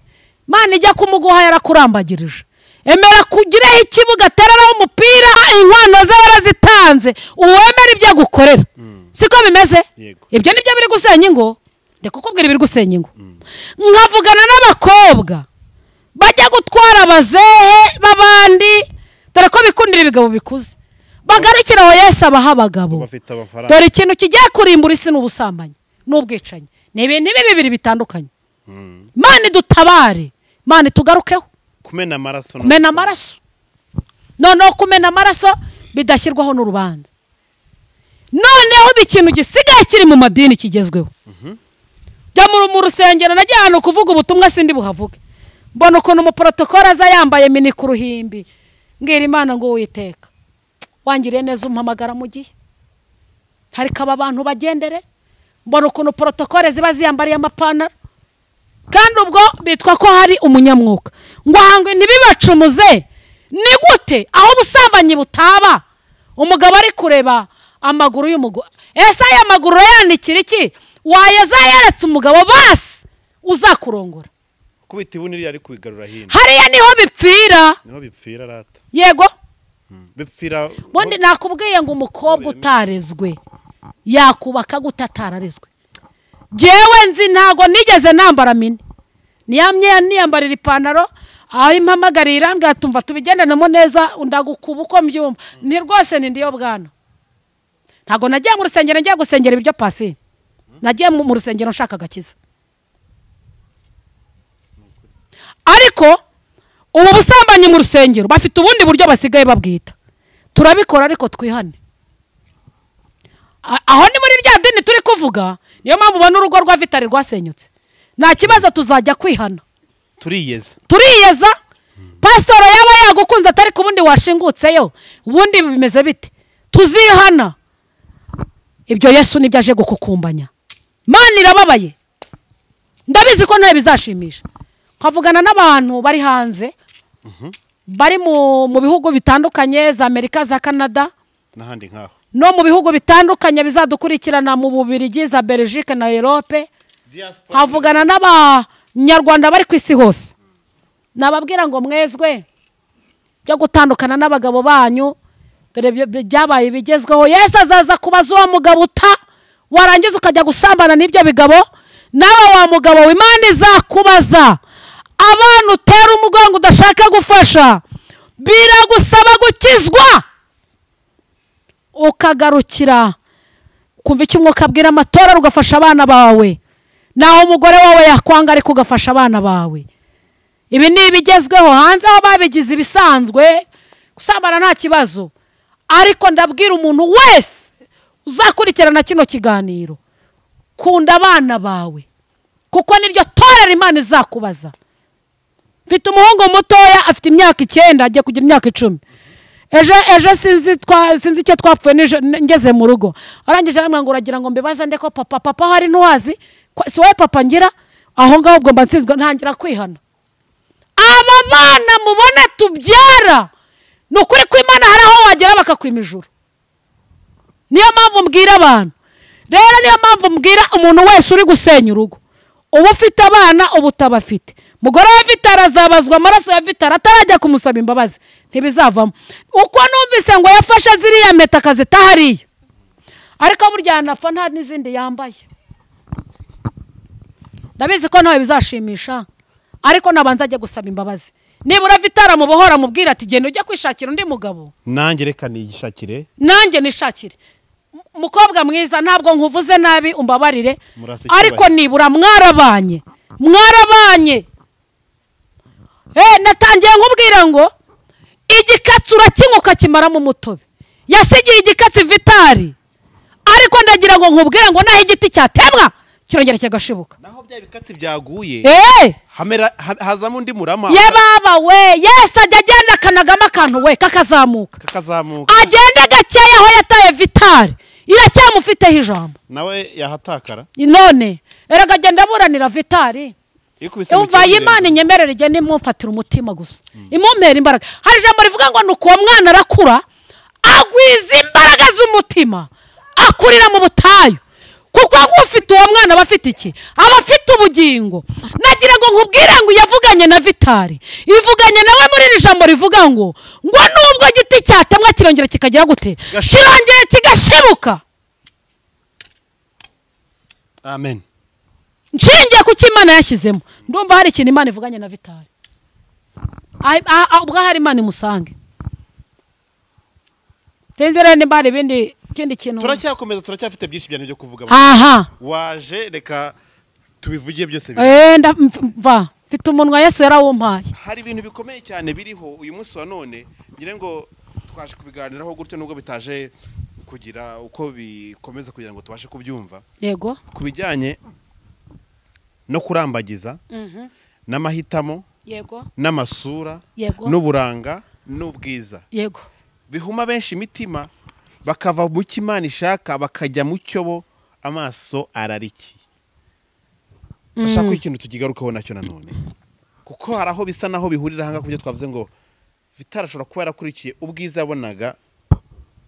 Speaker 1: Imana ijya kumuguha yarakurambagirije. Emera kugireho ikibuga atereraho umupira, inkwano ze yarazitanze, uwemera ibyo agukorera. Siko bimeze? Ibyo nibyo biri gusenya ingo. Ndekukubwira ibiri gusenya ingo. Nkavugana n'abakobwa bajya gutwara abazehe babandi, dore ko bikundira ibigabo bikuze. Bagarukiraho Yesu abaha abagabo. Dore ikintu kigiye kurimbura isi n'ubusambanyi n'ubwicanyi. Ni ibintu bibiri bitandukanye. Imana idutabare, Imana itugarukeho. Kumena amaraso. Noneho kumena amaraso bidashyirwaho n'urubanza. Noneho ikintu gisigaye kiri mu madini kigezweho. Jya mu rusengero najya hano kuvuga ubutumwa sindi buhavuge. Mbona ukuntu umuprotokole aza yambaye mini ku ruhimbi. Mbwira Imana ngo Uwiteka wangiriye neza umpamagara mu gihe. Hari kaba abantu bagendere. Mbona ukuntu protokole ziba ziyambariye amapantaro. Kandi ubwo bitwa ko hari umunyamwuka. Ngo hangwe ntibibacumuze. Ni gute aho ubusambanyi butaba umugabo ari kureba amaguru y'umugore? Ese aya maguru yandikira iki? Wayeza yaretse umugabo basi uzakurongora. Kubita ibuniri ari kubigarura hino. Hariya niho bipfira. Niho bipfira rata. Yego. Bipfira. Bondi nakubwiye ngo umukobwa utarezwe yakubaka gutatararezwe. Jewe nzi ntago nigeze nambara mini. Niyambarira ipantaro, aho impamagarira ngatumva tubigendanamo neza undagukuba uko mbyumva. Ni rwose ni ndiyo bwana. Ntago nagiye mu rusengero ngiye gusengera ibyo pasi. Nagiye mu rusengero nshaka gakiza. Ariko ubu busambanyi mu rusengero bafite ubundi buryo basigaye babwita. Turabikora ariko twihane. Aho ni muri rya dini turi kuvuga, niyo mpamvu ubona urugo rwa Vitali rwasenyutse. Nta kibazo tuzajya kwihana. Turiyeza. Pastor yaba yagukunze atari kubundi washingutseyo. Ubundi bimeze bite? Tuzihana. Ibyo Yesu nibyo aje gukukumbanya. Imana irababaye. Ndabizi ko ntaye bizashimisha. Nkavugana n'abantu bari hanze. Bari mu bihugu bitandukanye za Amerika, za Canada n'ahandi nkaho. No mu bihugu bitandukanye bizadukurikirana mu Bubiligi, za Belgique na Europe. Havugana n'abanyarwanda bari ku isi hose. Nababwira ngo mwezwe byo gutandukana n'abagabo banyu, dore byabaye bigezweho. Yesu azaza kubaza uwo mugabo uta warangiza ukajya gusambana n'ibyo bigabo, nawe wa mugabo w'Imana izakubaza. Abantu utera umugongo udashaka gufasha biragusaba gukizwa, ukagarukira kumva icyo umwuka abwira amatora ugafasha abana bawe. Naho umugore wawe yakwanga ariko ugafasha abana bawe. Ibi ni ibigezweho hanze aho babigize ibisanzwe, gusambana nta kibazo. Ariko ndabwira umuntu wese uzakurikirana kino kiganiro, kunda abana bawe kuko niryo torera Imana izakubaza. Mfite umuhungu mutoya afite imyaka 9 agiye kugira imyaka 10. Ejo sinzi icyo twapfuye ngeze mu rugo. Arangije aramwe ngo uragira ngo mbibaza ndeko papa hari ntuwazi si wowe papa ngira, aho ngaho ubwo mba nsinzwe ntangira kwihana. Aba bana mubone tubyara nukuri ko Imana hari aho wagera bakakwima ijuru. Niyo mpamvu mbwira abantu. Rero niyo mpamvu mbwira umuntu wese uri gusenya urugo, ubu ufite abana ubu utabafite. Mugore wa Vitali azabazwa amaraso ya Vitali atarajya kumusaba imbabazi, ntibizavamo. Uko numvise ngo yafashe ziriya meta akazitahariye, ariko burya yanapfa nta n'izindi yambaye. Ndabizi ko nawe bizashimisha, ariko nabanza ajya gusaba imbabazi. Nibura Vitali amubohora amubwira ati genda ujya kwishakira undi mugabo. Nanjye reka nigishakire. Nanjye nishakire. Mukobwa mwiza ntabwo nkuvuze nabi umbabarire, ariko nibura mwarabanye. Natangiye nkubwira ngo igikatsi urakinyuka kimaramo umutobe. Yasigiye igikatsi Vitali, ariko ndagira ngo nkubwira ngo naho igiti cyatemwa kirongera kigashibuka. Naho bya bikatsi byaguye hazamo undi murama. Ye baba we, Yesu ajya agenda akanagama akantu we kakazamuka. Agenda gakeya aho yataye Vitali, iracyamufiteho ijambo
Speaker 2: nawe yahatakara
Speaker 1: none erega agenda aburanira Vitali umva Imana inyemerere igenda imumfatira umutima gusa imumpera imbaraga hari ijambo rivuga ngo nuko uwo mwana arakura agwiza imbaraga z'umutima akurira mu butayu kuko ufite uwo mwana aba afite iki aba afite ubugingo nagira ngo nkubwire ngo yavuganye na Vitali ivuganye nawe muri iri jambo rivuga ngo nubwo giti cyatemwa kirongera kikagira gute kirongera kigashibuka
Speaker 2: amen
Speaker 1: nshingiye ku cy'Imana yashyizemo ndumva hari ikintu Imana ivuganye na Vitali ubwo hari Imana imusange tenzere nimba hari ibindi kindi kintu
Speaker 2: turacyakomeza turacyafite byinshi byane byo kuvuga waje reka tubivugiye byose
Speaker 1: mva mfite umunwa Yesu yarawumpaye
Speaker 2: hari ibintu bikomeye cyane biriho uyu munsi wa none ngire ngo twaje kubiganiraho gutyo nubwo bitaje kugira uko bikomeza kugira ngo tubashe kubyumva
Speaker 1: yego
Speaker 2: kubijyanye no kurambagiza n'amahitamo
Speaker 1: yego
Speaker 2: n'amasura
Speaker 1: yego
Speaker 2: n'uburanga n'ubwiza
Speaker 1: yego
Speaker 2: bihuma benshi imitima bakava mu Imana ishaka bakajya mu cyobo amaso arariki bashaka ikintu tukigarukaho nacyo nanone kuko haraho bisa naho bihurira hanga kubyo twavuze ngo Vitali ashobora kuba yarakurikiye ubwiza yabonaga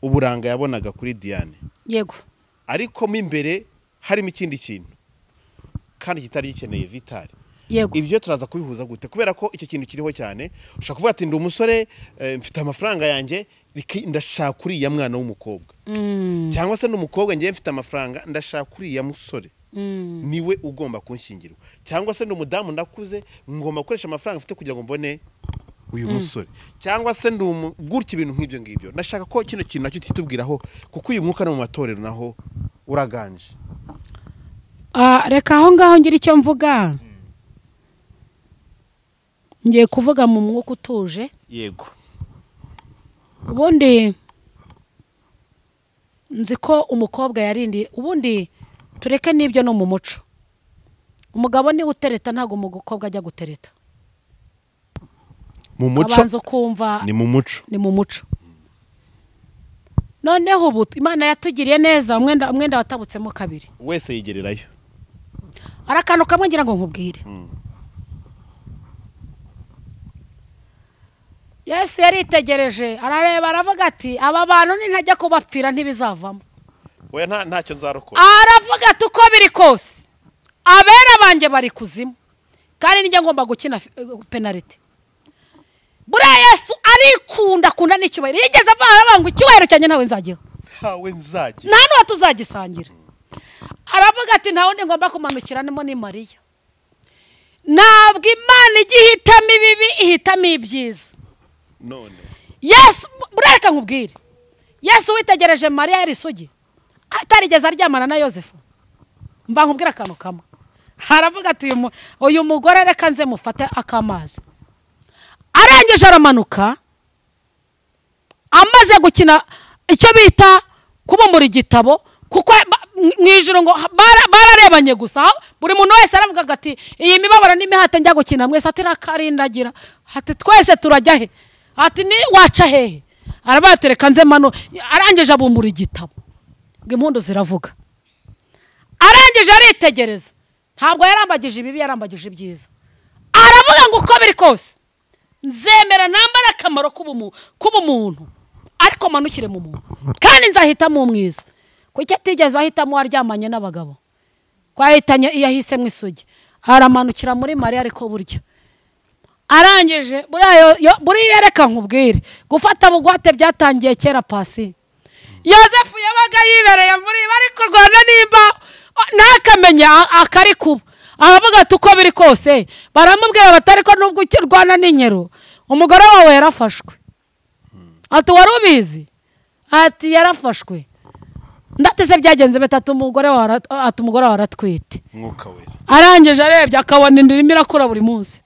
Speaker 2: uburanga yabonaga kuri Diane
Speaker 1: yego
Speaker 2: ariko mo imbere harimo ikindi kintu kandi kitari gikeneye Vitali
Speaker 1: yego
Speaker 2: ibyo turaza kubihuza gute kubera ko icyo kintu kiriho cyane ushaka kuvuga ati ndi umusore mfite amafaranga yanjye ndashaka kuri ya mwana w'umukobwa cyangwa se n'umukobwa ngiye mfite amafaranga ndashaka kuri ya musore niwe ugomba kunshingirwa cyangwa se n'umudamu ndakuze ngomba gukoresha amafaranga mfite kugira ngo mbone uyu musore cyangwa se gutya ibintu nk'ibyo ngibyo ndashaka ko kino kintu nacyo tutubwiraho kuko uyu mwuka no mu matorero naho uraganje
Speaker 1: reka aho ngaho ngira icyo mvuga ngiye kuvuga mu mwuka utuje
Speaker 2: yego
Speaker 1: ubundi nzi ko umukobwa yarindi ubundi tureke n'ibyo no mu muco umugabo ni utereta ntago umukobwa ajya gutereta
Speaker 2: mu muco
Speaker 1: abanza kumva
Speaker 2: ni mu muco
Speaker 1: noneho ubu Imana yatugiriye neza mwenda watabutsemo kabiri
Speaker 2: wese yigererayo
Speaker 1: arakantu kamwe ngira ngo nkubwire Yesu yaritegereje arareba aravuga ati aba bantu nintajya kubapfira ntibizavamo
Speaker 2: we ntacyo nzarokora
Speaker 1: aravuga ati uko biri kose abera banjye bari kuzimu kandi nijya ngomba gukina penalty buriya Yesu kunda n'icyubahiro yigeze avuga ngo icyubahiro cyanjye ntawe nzagiho nta n'uwo tuzagisangira aravuga ati nta wundi ngomba kumanukiramo ni Mariya ntabwo Imana igihitamo ibibi ihitamo ibyiza
Speaker 2: none
Speaker 1: Yesu bureka nkubwire Yesu witegereje Mariya yari isugi atarigeze aryamana na Yosefu mba nkubwira akantu kamwe haravuga ati uyu mugore reka nze mufate akamazi arangije aramanuka amaze gukina icyo bita kubumbura igitabo kuko mu ijuru ngo bararebanye gusa buri muntu wese aravuga ati iyi mibabaro n'imihate njya gukina mwese ati rakarindagira ati twese turajya he ati ni waca hehe arabatereka nze mano arangije abumbura igitabo ngo impundu ziravuga arangije aritegereza ntabwo yarambagije ibibi yarambagije ibyiza aravuga ngo uko biri kose nzemera nambara akamaro k'ubumuntu ariko manukire mu muntu kandi nzahitamo umwiza kuko atigeze ahitamo waryamanye n'abagabo kwahitanye iyo ahisemo isugi aramanukira muri Mariya ariko burya arangije buriya reka nkubwire gufata bugwate byatangiye kera pasi Yosefu yabaga yibereye muri bari kurwana nimba ntakamenya akari kuba aravuga ati uko biri kose baramubwira batari ko nubwo ukirwana n'inkero umugore wawe yarafashwe ati wari ubizi ati yarafashwe ndateze byagenze betatu umugore wawe aratwite
Speaker 2: mwuka wera
Speaker 1: arangije arebye akabona indirimo irakura buri munsi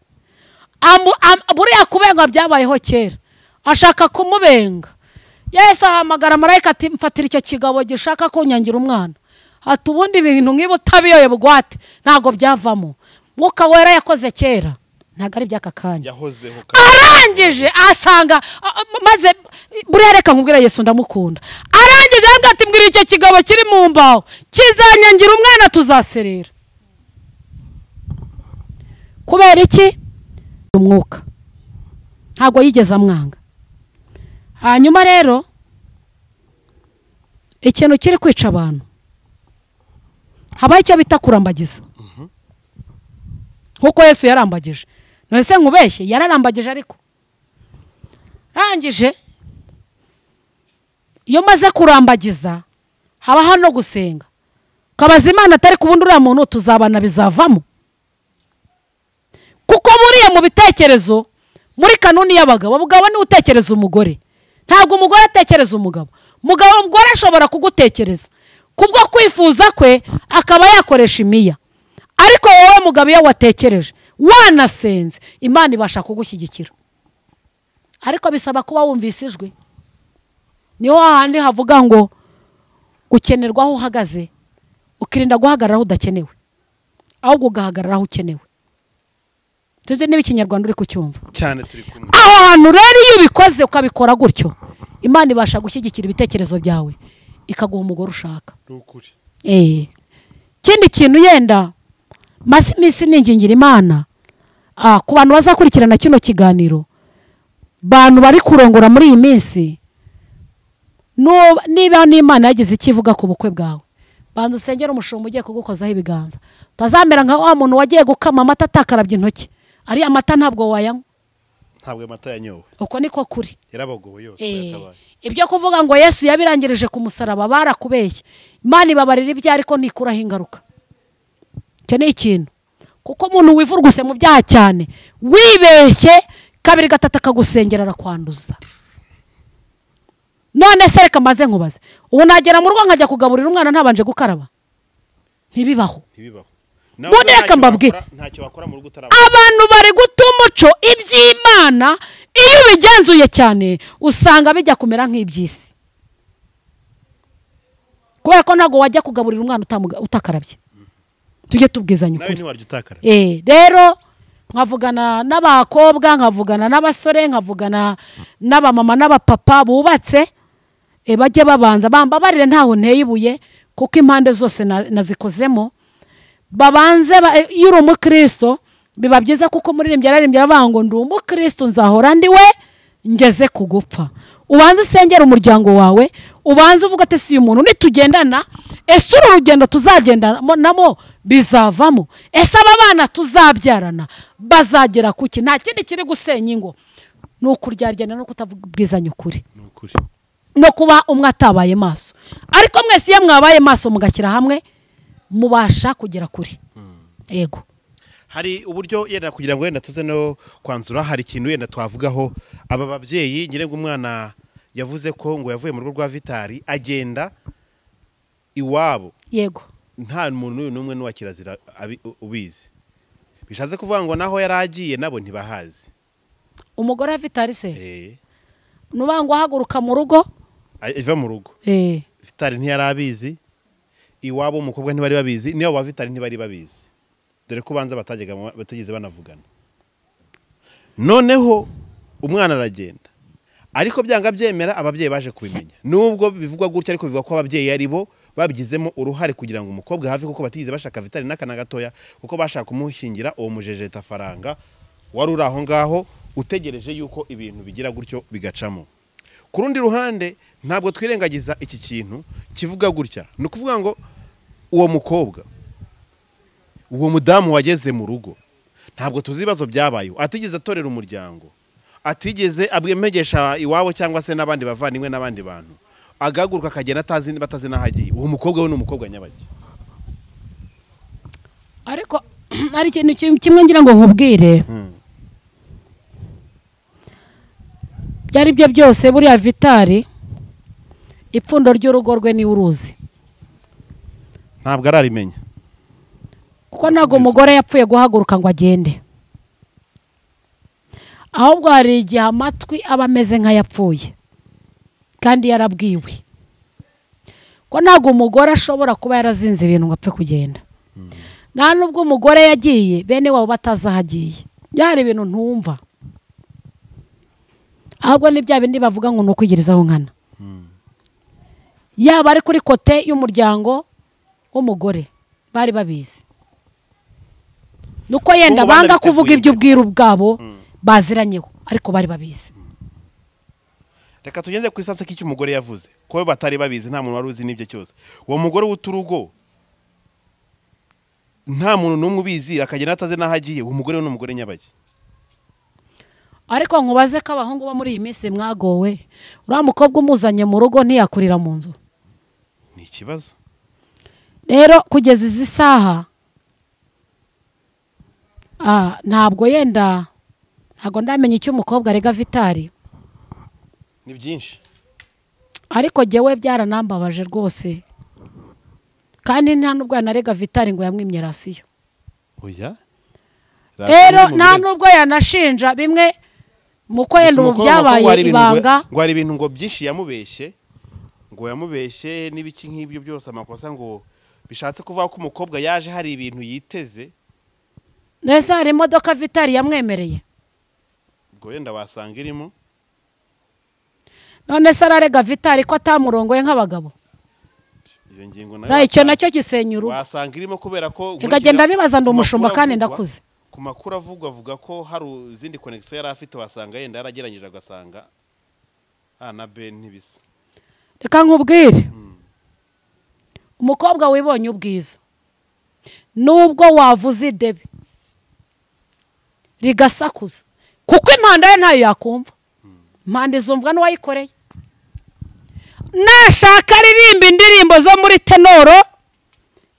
Speaker 1: buriya kubenga byabayeho kera ashaka kumubenga Yesu ahamagara marayika ati mfatira icyo kigabo gishaka kunyangira umwana ati ubundi ibintu nk'ibi utabiyoye bugwate ntago byavamo mwuka wera yakoze kera ntabwo ari iby'aka kanya.
Speaker 2: yahozeho
Speaker 1: Arangije asanga maze buriya reka nkubwire Yesu ndamukunda. Arangije avuga ati mbwira icyo kigabo kiri mu mbaho kizanyangira umwana tuzaserera. Kubera iki? Umwuka ntabwo yigeze amwanga. Hanyuma rero ikintu kiri kwica abantu habaye icyo bita kurambagiza. Nkuko Yesu yarambagije, none se nkubeshye yararambagije, ariko rangije iyo maze kurambagiza haba hano gusenga kabaza Imana atari kubundi uriya muntu tuzabana bizavamo. Kuko buriya mu bitekerezo muri kanuni y'abagabo, umugabo ni utekereza umugore, ntabwo umugore atekereza umugabo. Umugore ashobora kugutekereza kubwo kwifuza kwe akaba yakoresha imiya, ariko wowe mugabo iyo watekereje wanasenze Imana ibasha kugushyigikira, ariko bisaba kuba wumvise ijwi. Niho handi havuga ngo gukenerwa aho uhagaze ukirinda guhagarara aho udakenewe, ahubwo ugahagarara aho ukenewe. Tuzi niba ikinyarwanda uri kucyumva
Speaker 2: cyane turi kumwe.
Speaker 1: Aho hantu rero iyo ubikoze ukabikora gutyo Imana ibasha gushyigikira ibitekerezo byawe ikaguha umugore ushaka.
Speaker 2: Nukuri.
Speaker 1: Kindi kintu yenda maze iminsi ningingira Imana ku bantu bazakurikirana kino kiganiro, bantu bari kurongora muri iyi minsi, niba n'Imana yagize ikivuga ku bukwe bwawe, bantu usengera umushumba ugiye kugukozaho ibiganza, utazamera nka wa muntu wagiye gukama amata atakarabye intoki. Ari amata ntabwo wayanywa,
Speaker 2: ntabwo amata yanyowe.
Speaker 1: uko niko kuri.
Speaker 2: Yarabagowe yose yakabaye.
Speaker 1: Ibyo kuvuga ngo Yesu yabirangirije ku musaraba barakubeshye. Imana ibabarira ibyo ariko ntikuraho ingaruka. Cyo ni ikintu, kuko umuntu wivurguse mu byaha cyane wibeshye kabiri gatatu akagusengera arakwanduza. None se reka maze nkubaze, ubu nagera mu rugo nkajya kugaburira umwana ntabanje gukaraba? Ntibibaho. None reka mbabwire, abantu bari guta umuco iby'Imana, iyo ubigenzuye cyane usanga bijya kumera nk'iby'isi, kubera ko ntabwo wajya kugaburira umwana utakarabye. Tujye tubwizanya ukuri. Rero nkavugana n'abakobwa, nkavugana n'abasore, nkavugana n'abamama n'abapapa bubatse, bajye babanza bambabarire ntaho nteye ibuye, kuko impande zose nazikozemo. Babanze iyo uri umukristo biba byiza, kuko muririmbye yararimbye aravuga ngo ndi umukristo nzahora ndi we ngeze kugupfa. Ubanze usengera umuryango wawe, ubanze uvuga ati si uyu muntu nitugendana, ese uru rugendo tuzagendanamo bizavamo, ese aba bana tuzabyarana bazagera kuki? Nta kindi kiri gusenya ingo ni ukuryarya no kutabwizanya ukuri, no kuba umwe atabaye maso. Ariko mwese iyo mwabaye maso mugakira hamwe mubasha kugera kuri. Yego,
Speaker 2: hari uburyo yenda kugira ngo yenda tuze no kwanzura. Hari ikintu yenda twavugaho, aba babyeyi nyire ngo umwana yavuze ko ngo yavuye mu rugo rwa Vitali agenda iwabo.
Speaker 1: Yego,
Speaker 2: nta muntu n'umwe n'uwa kirazira ubizi. Bishatse kuvuga ngo naho yaragiye nabo ntibahazi.
Speaker 1: Umugore wa Vitali se nuba ngo ahaguruka mu rugo,
Speaker 2: iva mu rugo. Vitali ntiyarabizi, iwabo umukobwa ntibari babizi, niyo wa Vitali ntibari babizi, dore ko banza batigeze banavugana. Noneho umwana aragenda, ariko byanga byemera ababyeyi baje kubimenya. Nubwo bivugwa gutya, ariko bivuga ko ababyeyi ari bo babigizemo uruhare kugira ngo umukobwa have, kuko batigeze bashaka Vitali n'akana gatoya, kuko bashaka kumushingira uwo mujejeta faranga wari uri aho ngaho utegereje yuko ibintu bigira gutyo bigacamo. Ku rundi ruhande ntabwo twirengagiza iki kintu kivuga gutya, ni ukuvuga ngo uwo mukobwa, uwo mudamu wageze mu rugo, ntabwo tuzi ibibazo byabayeho, atigeze atorera umuryango, atigeze abwemegesha iwabo cyangwa se n'abandi bavandimwe n'abandi bantu, agaguruka akagenda batazi n'aho agiye. Uwo mukobwa we ni umukobwa nyabaki.
Speaker 1: ariko hari ikintu kimwe ngira ngo nkubwire, byari byo byose buriya Vitali ipfundo ry'urugo rwe niwe uruzi,
Speaker 2: ntabwo ararimenya,
Speaker 1: kuko ntabwo umugore yapfuye guhaguruka ngo agende, ahubwo hari igihe amatwi aba ameze nk'ayapfuye kandi yarabwiwe ko ntabwo umugore ashobora kuba yarazinze ibintu ngo apfe kugenda. Nta nubwo umugore yagiye bene wabo batazi aho agiye, byari ibintu ntumva, ahubwo ni bya bindi bavuga ngo ni ukwigirizaho nkana. Yaba ari kuri kote y'umuryango w'umugore bari babizi, nuko yenda banga kuvuga iby'ubwiru bwabo baziranyeho, ariko bari babizi.
Speaker 2: Reka tugende kuri sasa k'icyo umugore yavuze ko batari babizi, nta muntu wari uzi n'ibyo cyose. Uwo mugore w'uturugo nta muntu n'umwe ubizi, akagenda ataze n'aho agiye. Uwo mugore ni umugore nyabaki.
Speaker 1: Ariko nkubaze ko abahungu bo muri iyi minsi mwagowe, uriya mukobwa umuzanye mu rugo ntiyakurira mu nzu.
Speaker 2: Ni ikibazo
Speaker 1: rero kugeza izi saha ntabwo yenda ntabwo ndamenya icyo umukobwa arega Vitali.
Speaker 2: ni byinshi,
Speaker 1: ariko jyewe byaranambabaje rwose, kandi nta nubwo yanarega Vitali ngo yamwimye rasiyo.
Speaker 2: oya
Speaker 1: rero nta nubwo yanashinja bimwe muko yenda ubu byabaye ibanga,
Speaker 2: ngo hari ibintu ngo byinshi yamubeshye, ngo yamubeshye n'ibiki nk'ibyo byose amakosa, ngo bishatse kuvuga ko umukobwa yaje hari ibintu yiteze.
Speaker 1: nese hari imodoka Vitali yamwemereye,
Speaker 2: ngo yenda wasanga irimo.
Speaker 1: none se ararega Vitali ko atamurongoye nk'abagabo.
Speaker 2: Iyo ngingo nayo
Speaker 1: icyo nacyo gisenya urugo,
Speaker 2: wasanga irimo kubera ko
Speaker 1: ikagenda bibaza ndi umushumba kandi ndakuze.
Speaker 2: Ku makuru avuga ko hari izindi connection yari afite, wasanga yenda yarageranyije agasanga na Ben ntibisa.
Speaker 1: Reka nkubwire, umukobwa wibonye ubwiza nubwo wavuze idebe rigasakuza, kuko impanda ye ntayo yakumva, impanda izumvwa n'uwayikoreye. Nashaka aririmba indirimbo zo muri tenoro,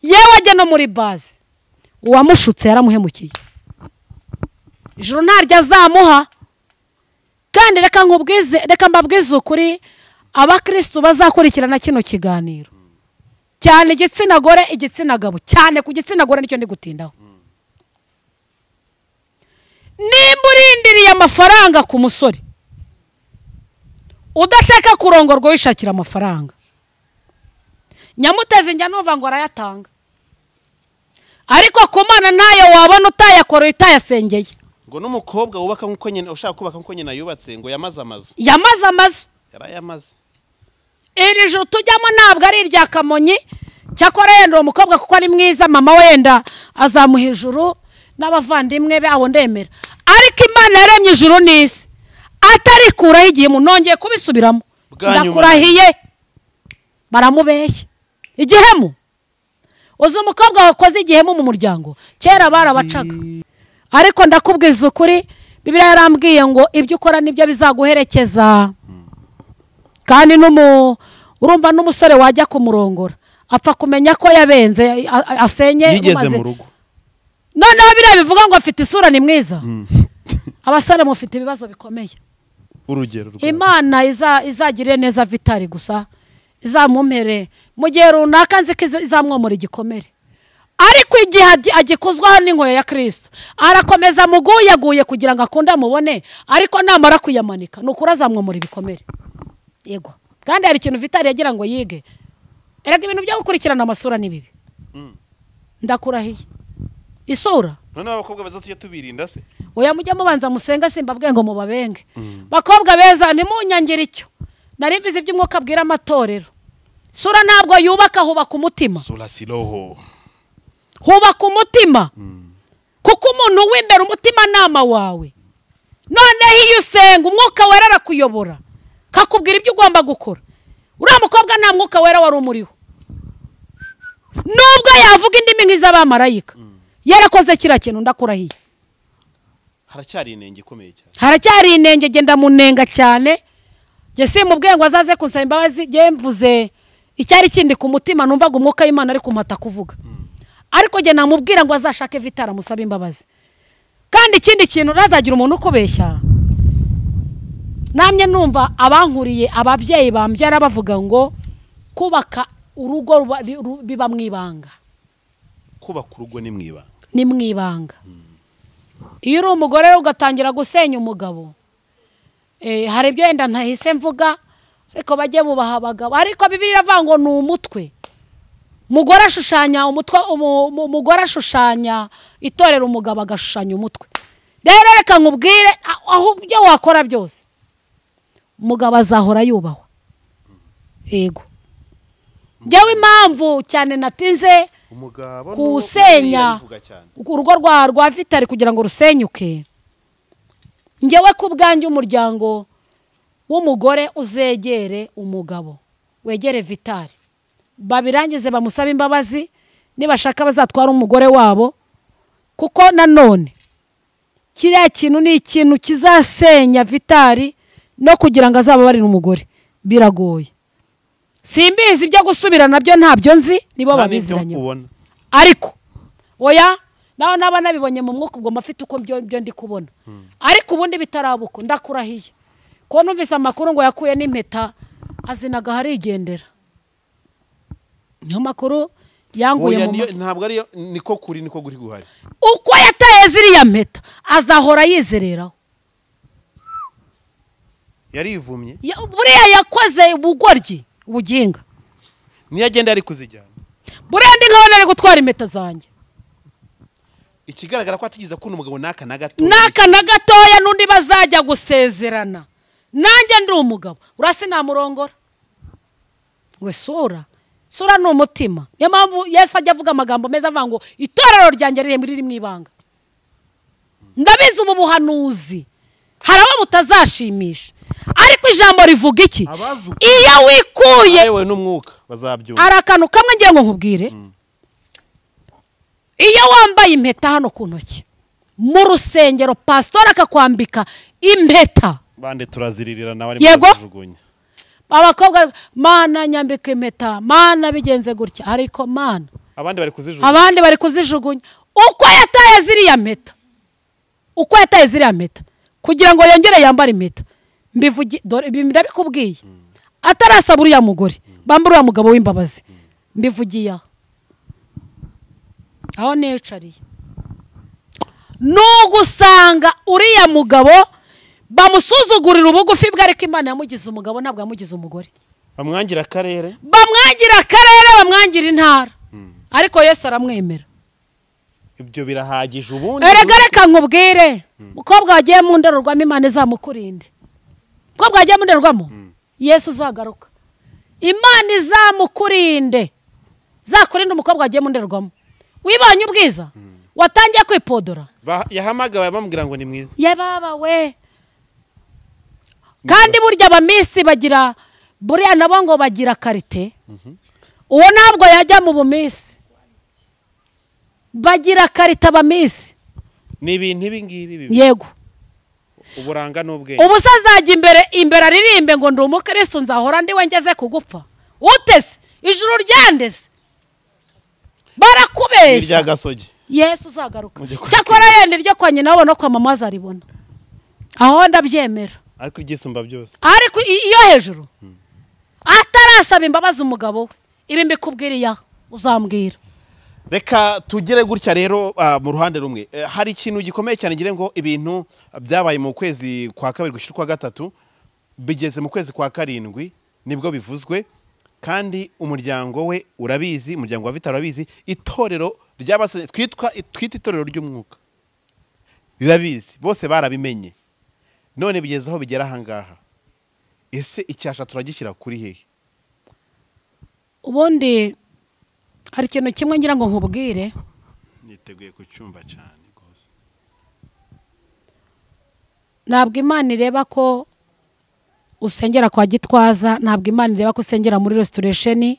Speaker 1: yewe ajya no muri bazi, uwamushutse yaramuhemukiye, ijuru ntaryo azamuha. Kandi reka mbabwize ukuri, abakristo bazakurikirana kino kiganiro, cyane igitsina gore igitsina gabo, cyane ku gitsina gore nicyo ndi gutindaho. Nimba urindiriye amafaranga ku musore udashaka kurongorwa wishakira amafaranga, nyamuteze njya numva ngo arayatanga, ariko ku Mana ntayo wabona utayakora utayasengeye.
Speaker 2: Ngo n'umukobwa wubaka nkuko nyine ushaka kubaka nkuko nyine yubatse, ngo yamaze amazu yarayamaze. Iri juru tujyamo ntabwo ari irya Kamonyi, cyakora yenda uwo mukobwa kuko ari mwiza, mama wenda azamuha ijuru n'abavandimwe be, abo ndemera. Ariko Imana yaremye ijuru n'isi atarikuraho igihe munongeye kubisubiramo, ndakurahiye baramubeshya. Igihemu, uzi umukobwa wakoze igihemu mu muryango kera barabacaga, ariko ndakubwiza ukuri, Bibiliya yarambwiye ngo ibyo ukora nibyo bizaguherekeza. Kandi urumva n'umusore wajya kumurongora apfa kumenya ko yabenze asenye yigeze mu rugo,
Speaker 1: noneho biriya bivuga ngo afite isura ni mwiza. Abasore mufite ibibazo bikomeye.
Speaker 2: urugero
Speaker 1: Imana izagirire neza Vitali, gusa izamumere mu gihe runaka nzi ko izamwomora igikomere, ariko igihe agikozwaho n'inkoyo ya Kristo arakomeza muguyaguye kugira ngo akunde amubone, ariko namara kuyamanika nukuri azamwomora ibikomere. Yego, kandi hari ikintu Vitali yagira ngo yige, erega ibintu byo gukurikirana amasura ni bibi. Ndakurahiye isura.
Speaker 2: None abakobwa bazatujye tubirinda se?
Speaker 1: Oya mujya mubanza musenga, simbabwe ngo mubabenge. Bakobwa beza ntimunyangire icyo, narimbize iby'umwuka bwira amatorero. Sura ntabwo yubaka, hubaka umutima.
Speaker 2: Sura siroho,
Speaker 1: hubaka umutima, kuko umuntu w'imbere umutima nama wawe. Noneho iyo usenga umwuka wera arakuyobora, kakubwira ibyo ugomba gukora. Uriya mukobwa nta mwuka wera wari umuriho, nubwo yavuga indimi nk'iz'abamarayika, yarakoze kiriya kintu. Ndakurahiye
Speaker 2: haracyari inenge ikomeye cyane,
Speaker 1: haracyari inenge, genda munenga cyane. Jye simubwiye ngo azaze kunsaba imbabazi, jye mvuze icyari kindi ku mutima, numvaga umwuka w'Imana ari kumata kuvuga, ariko jye namubwira ngo azashake Vitali amusaba imbabazi. Kandi ikindi kintu, urazagira umuntu ukubeshya. Namye numva abankuriye ababyeyi bambyara bavuga ngo kubaka urugo biba mwibanga.
Speaker 2: kubaka urugo ni mwibanga,
Speaker 1: ni mwibanga. Iyo uri umugore ugatangira gusenya umugabo, hari ibyo yenda ntahise mvuga, ariko bajye bubaha abagabo. Ariko Bibiliya iravuga ngo ni umutwe. Umugore ashushanya umutwe, umugore ashushanya itorero, umugabo agashushanya umutwe. rero reka nkubwire aho ibyo wakora byose umugabo azahora yubahwa. Yego njyewe impamvu cyane natinze kusenya urugo rwa Vitali kugira ngo rusenyuke, njyewe ku bwanjye umuryango w'umugore uzegere umugabo, wegere Vitali, babirangize bamusaba imbabazi, nibashaka bazatwara umugore wabo, kuko nanone kiriya kintu ni ikintu kizasenya Vitali no kugira ngo azababarire umugore biragoye. Simbizi ibyo gusubira nabyo ntabyo nzi, nibo babiziranye. Ariko oya naho naba nabibonye mu mwuka ubwo mafite uko byo ndi kubona. Ariko ubundi bitarabuko ndakurahiye ko numvise amakuru ngo yakuye n'impeta azinaga harigendera. Niyo makuru yanguye mu
Speaker 2: ntabwo ari niko guri guhari.
Speaker 1: Uko yataye ziriya mpeta azahora yizereraho.
Speaker 2: Yarivumye
Speaker 1: buriya yakoze ubugoryi ubuginga,
Speaker 2: niyo agenda ari kuzijyana.
Speaker 1: buriya ndi nkabona ari gutwara impeta zanjye.
Speaker 2: Ikigaragara ko atigize kuno umugabo naka na
Speaker 1: gatoya n'undi bazajya gusezerana. Nanjye ndi umugabo urasi namurongora we sura ni umutima. Niyo mpamvu Yesu ajya avuga amagambo meza avuga ngo itorero ryanjye riri mu ibanga. Ndabizi ubu buhanuzi hari abo butazashimisha, ariko ijambo rivuga iki? Iyo wikuye
Speaker 2: yewe n'umwuka bazabyumva.
Speaker 1: Arakanu kamwe ngiye ngo nkubwire, iyo wambaye impeta hano ku ntoki mu rusengero pastor akakwambika impeta,
Speaker 2: bande turaziririra nawe
Speaker 1: ari kujugunya. Abakobwa mana nyambika impeta, mana bigenze gutya, ariko mana
Speaker 2: abandi bari kuzijugunya. Uko yataye ziriya mpeta kugira ngo yongere yambare impeta, mbivugi dore ndabikubwiye, atarasaba uriya mugore bambura uriya mugabo w'imbabazi, mbivugiye aho necariye. Nugusanga uriya mugabo bamusuzugurira ubugufi bwe, ariko Imana yamugize umugabo ntabwo yamugize umugore. Bamwangira akarere,
Speaker 1: bamwangira intara, ariko Yesu aramwemera.
Speaker 2: Ibyo birahagije. Ubundi
Speaker 1: reka nkubwire, umukobwa wagiye mu ndorerwamo Imana izamukurinde. Umukobwa wagiye mu ndorerwamo Yesu uzagaruka, Imana izamukurinde, zakurinde umukobwa wagiye mu ndorerwamo. Wibanye ubwiza watangiye kwipodora,
Speaker 2: yahamagawe bamubwira ngo ni mwiza,
Speaker 1: yababa we. Kandi burya abamisi bagira, buriya nabo ngo bagira karite. Uwo ntabwo yajya mu bumisi, bagira karita abamisi.
Speaker 2: Ni ibintu ibi ngibi.
Speaker 1: Yego
Speaker 2: uburanga n'ubwenge.
Speaker 1: Ubusa azajya imbere aririmbe ngo ndi umukristo nzahora ndi we ngeze kugupfa. Utese ijuru ryandese barakubeshya.
Speaker 2: Irya gasogi
Speaker 1: Yesu uzagaruka. Cyakora yende ryo kwa nyina no kwa mama azaribona. Aho ndabyemera.
Speaker 2: Ariko igisumba byose.
Speaker 1: Ariko iyo hejuru atarasaba imbabazi umugabo we, ibi mbikubwiriya uzambwira.
Speaker 2: Reka tugere gutya rero mu ruhande rumwe. Hari ikintu gikomeye cyane ngire ngo ibintu byabaye mu kwezi kwa kabiri gushira kwa gatatu bigeze mu kwezi kwa karindwi nibwo bivuzwe, kandi umuryango we urabizi, umuryango wa Vitali urabizi, itorero ry'abase twita itorero ry'umwuka rirabizi, bose barabimenye. None bigeze aho bigera ahangaha, ese icyasha turagishyira kuri hehe?
Speaker 1: Ubundi hari ikintu kimwe ngira ngo nkubwire,
Speaker 2: niteguye kucyumva cyane rwose.
Speaker 1: Ntabwo Imana ireba ko usengera kwa Gitwaza, ntabwo Imana ireba ko usengera muri restoration,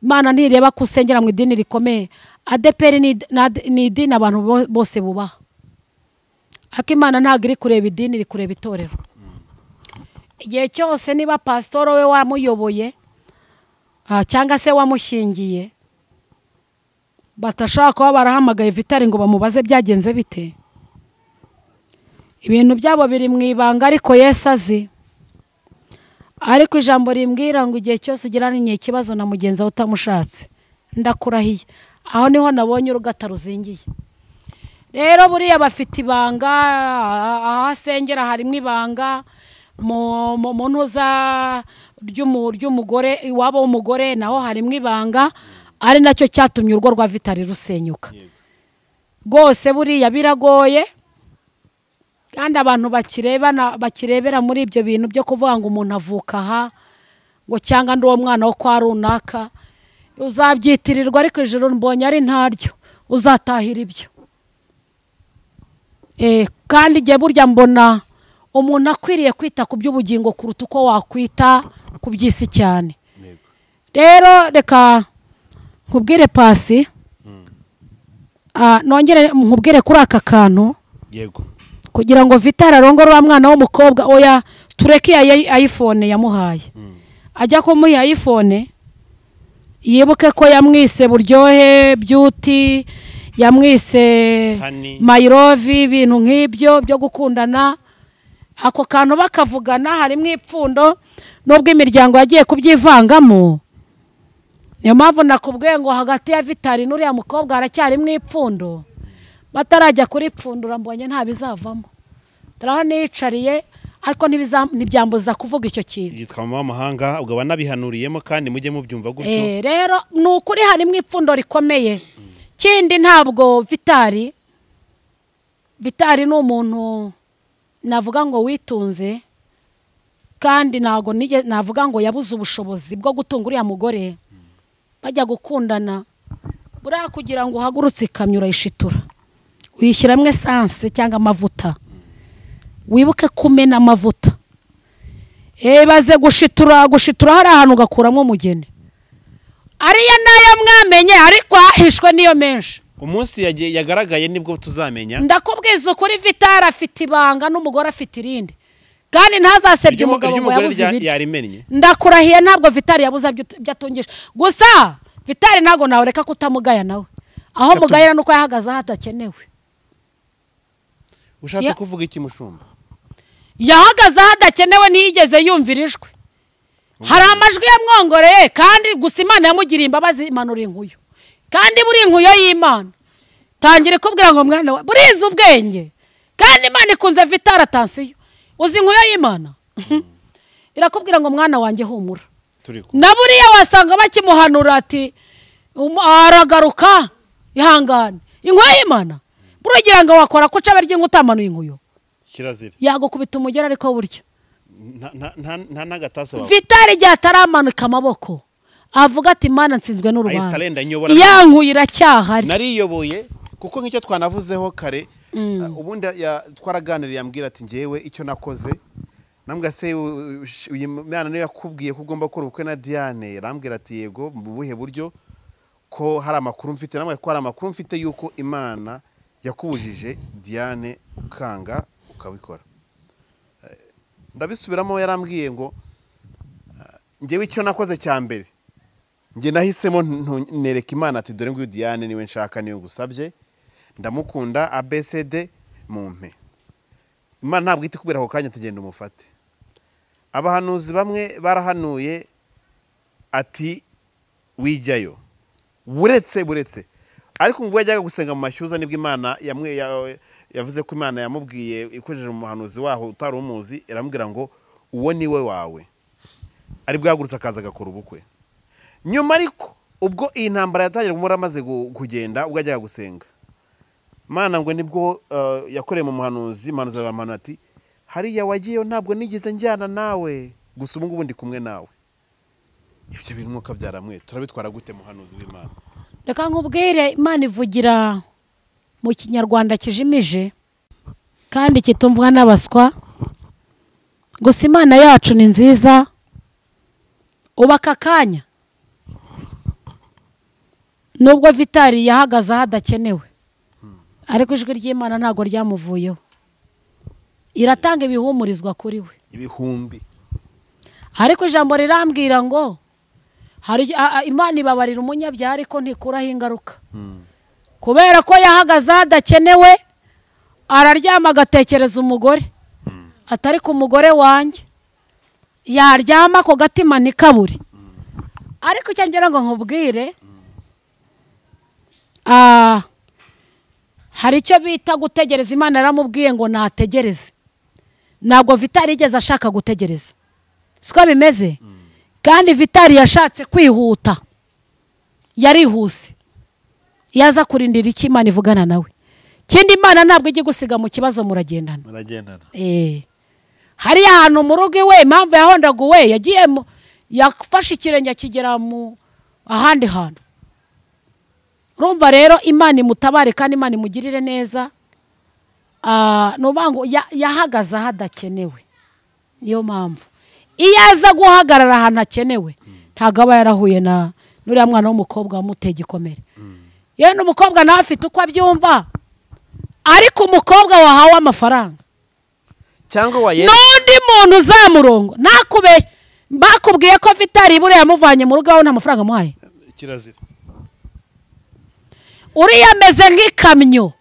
Speaker 1: Imana ntireba ko usengera mu idini rikomeye. ADPR ni idini abantu bose bubaha, ariko Imana ntabwo iri kureba idini, iri kureba itorero. Igihe cyose niba pastor we wamuyoboye cyangwa se wamushingiye, batashaka kuba barahamagaye Vitali ngo bamubaze byagenze bite, ibintu byabo biri mu ibanga, ariko Yesu azi. Ariko ijambo rimbwira ngo igihe cyose ugiranye ikibazo na mugenzi wawe utamushatse, ndakurahiye, aho niho nabonye urugata ruzingiye. Rero buriya bafite ibanga, aho asengera harimo ibanga, mu ntuza ry'umugore, iwabo w'umugore naho harimo ibanga, ari nacyo cyatumye urugo rwa Vitali rusenyuka. Rwose buriya biragoye, kandi abantu bakirebera muri ibyo bintu byo kuvuga ngo umuntu avuka aha ngo cyangwa ndi uwo mwana wo kwa runaka, uzabyitirirwa ariko ijoro mbonye ari ntaryo, uzatahira ibyo. Kandi igihe burya mbona umuntu akwiriye kwita ku by'ubugingo kuruta uko wakwita ku by'isi cyane. Rero reka nkubwire Pasi, nongere nkubwire kuri aka kantu,
Speaker 2: yego,
Speaker 1: kugira ngo Vital arongore wa mwana w'umukobwa, oya tureke ya iPhone yamuhaye, ajya kumuha iPhone yibuke ko yamwise Buryohe Beauty, yamwise My Love, ibintu nk'ibyo byo gukundana. Ako kantu bakavugana harimo ipfundo, nubwo imiryango yagiye kubyivangamo. Niyo mpamvu nakubwiye ngo hagati ya Vital n'uriya mukobwa haracyarimo ipfundo, batarajya kuri pfundura mbonye nta bizavamo. Turaho nicariye ariko ntibyambuza kuvuga icyo kintu.
Speaker 2: Yitwa mama w'amahanga, ubwo banabihanuriyemo kandi mujye mubyumva gutyo.
Speaker 1: Rero nukuri harimo ipfundo rikomeye. Kindi ntabwo Vital ni umuntu navuga ngo witunze, kandi ntago navuga ngo yabuze ubushobozi bwo gutunga uriya mugore. Bajya gukundana buriya kugira ngo uhagurutse ikamyo urayishitura, uyishyiramo essence cyangwa amavuta, wibuke kumena amavuta. Baze gushitura hari ahantu ugakuramo umugeni, ariya nayo mwamenye ariko ahishwe niyo menshi.
Speaker 2: Umunsi yagaragaye nibwo tuzamenya.
Speaker 1: Ndakubwiza ukuri Vital afite ibanga n'umugore afite irindi, kandi ntazasebye umugabo ngo yabuze ibiryo. Ndakurahiye ntabwo Vital yabuze byatungisha. Gusa Vital ntago nawe reka kutamugaya nawe, aho mugayira nuko yahagaze hatakenewe.
Speaker 2: Ushatse kuvuga iki mushumba?
Speaker 1: Yahagaze hadakenewe, ntiyigeze yumvirijwe. Hari amajwi yamwongoreye, kandi gusa Imana yamugiriye imbabazi imanura inkuyo, kandi buri inkuyo y'Imana tangire kubwira ngo mwana we buriza ubwenge, kandi Imana ikunze Vital atansiyo. Uzi inkuyo y'Imana irakubwira ngo mwana wanjye humura. Na buriya wasanga bakimuhanura ati aragaruka ihangane. Inkuyo y'Imana burugira ngo wakora ko cabe ry'ingu utamanuye inkuyo
Speaker 2: kirazira,
Speaker 1: yagukubita umugera ariko burya
Speaker 2: nta nagatase wawe.
Speaker 1: Vital igihe ataramanuka amaboko avuga ati Imana nsinzwe n'urubanza, yankuye iracyahari.
Speaker 2: Nariyoboye kuko nk'icyo twanavuzeho kare, ubundi twaraganiriye ambwira ati ngewe icyo nakoze, nambwa se uyu mwana niyo yakubwiye ko ugomba gukora ubukwe na Diane, yarambwira ati yego mu buhe buryo, ko hari amakuru mfite, namwe ko hari amakuru mfite yuko Imana yakubujije Diane ukanga ukabikora. Ndabisubiramo, yarambwiye ngo ngewe icyo nakoze cya mbere, nge nahisemo nereka Imana ati dore ngo Diane niwe nshaka, niyo ngusabye, ndamukunda ABCD mumpe. Imana ntabwo iti kubera ako kanya tugenda umufate. Abahanuzi bamwe barahanuye ati wijyayo, buretse ariko ngo yajyaga gusenga mu mashyuza nibwo Imana yavuze ko Imana yamubwiye ikojeje mu muhanuzi waho utari umuzi, iramubwira ngo uwo niwe wawe, ari bwagurutse akaza agakora ubukwe. Nyuma ariko ubwo iyi ntambara yatangira kumura amaze kugenda, ubwo ajyaga gusenga, Imana ngo nibwo yakoreye mu muhanuzi, Imana zaramana ati hariya wagiyeyo ntabwo nigeze njyana nawe, gusa ubu ngubu ndi kumwe nawe. Ibyo bintu mwuka byaramwe turabitwara gute muhanuzi w'Imana?
Speaker 1: Reka nkubwire, Imana ivugira mu kinyarwanda kijimije kandi kitumvwa n'abaswa. Gusa Imana yacu ni nziza. Ubaka kanya nubwo Vital yahagaze hadakenewe, ariko ijwi ry'Imana ntago ryamuvuyeho, iratanga ibihumurizwa kuri we
Speaker 2: ibihumbi.
Speaker 1: Ariko ijambo rirambwira ngo hari Imana ibabarira umunyabyaha ariko ntikuraho ingaruka. Kubera ko yahagaze hadakenewe, araryama agatekereza umugore, atari ku mugore wanjye, yaryama ko gatima ntikaburi. Ariko icyo ngira ngo nkubwire, hari icyo bita gutegereza. Imana yaramubwiye ngo nategereze. Ntabwo Vital yigeze ashaka gutegereza, siko bimeze. Kandi Vital yashatse kwihuta, yarihuse, yaza kurindira iki Imana ivugana nawe. kindi Imana ntabwo ijya gusiga mu kibazo muragendana. Hariya ahantu mu rugo iwe impamvu yahondaguwe yagiye yafashe ikirenge akigera mu ahandi hantu. Urumva rero Imana imutabare kandi Imana imugirire neza. Nubango yahagaze hadakenewe. Niyo mpamvu iyo aza guhagarara ahantu hakenewe ntago aba yarahuye na nuriya mwana w'umukobwa wamuteye igikomere. Yewe n'umukobwa nawe afite uko abyumva, ariko umukobwa wahawe amafaranga
Speaker 2: cyangwa waye
Speaker 1: n'undi muntu uzamurongo nakubeshye bakubwiye ko Vitali buriya yamuvanye mu rugo aho nta mafaranga amuhaye.
Speaker 2: Kirazira
Speaker 1: uriya ameze nk'ikamyo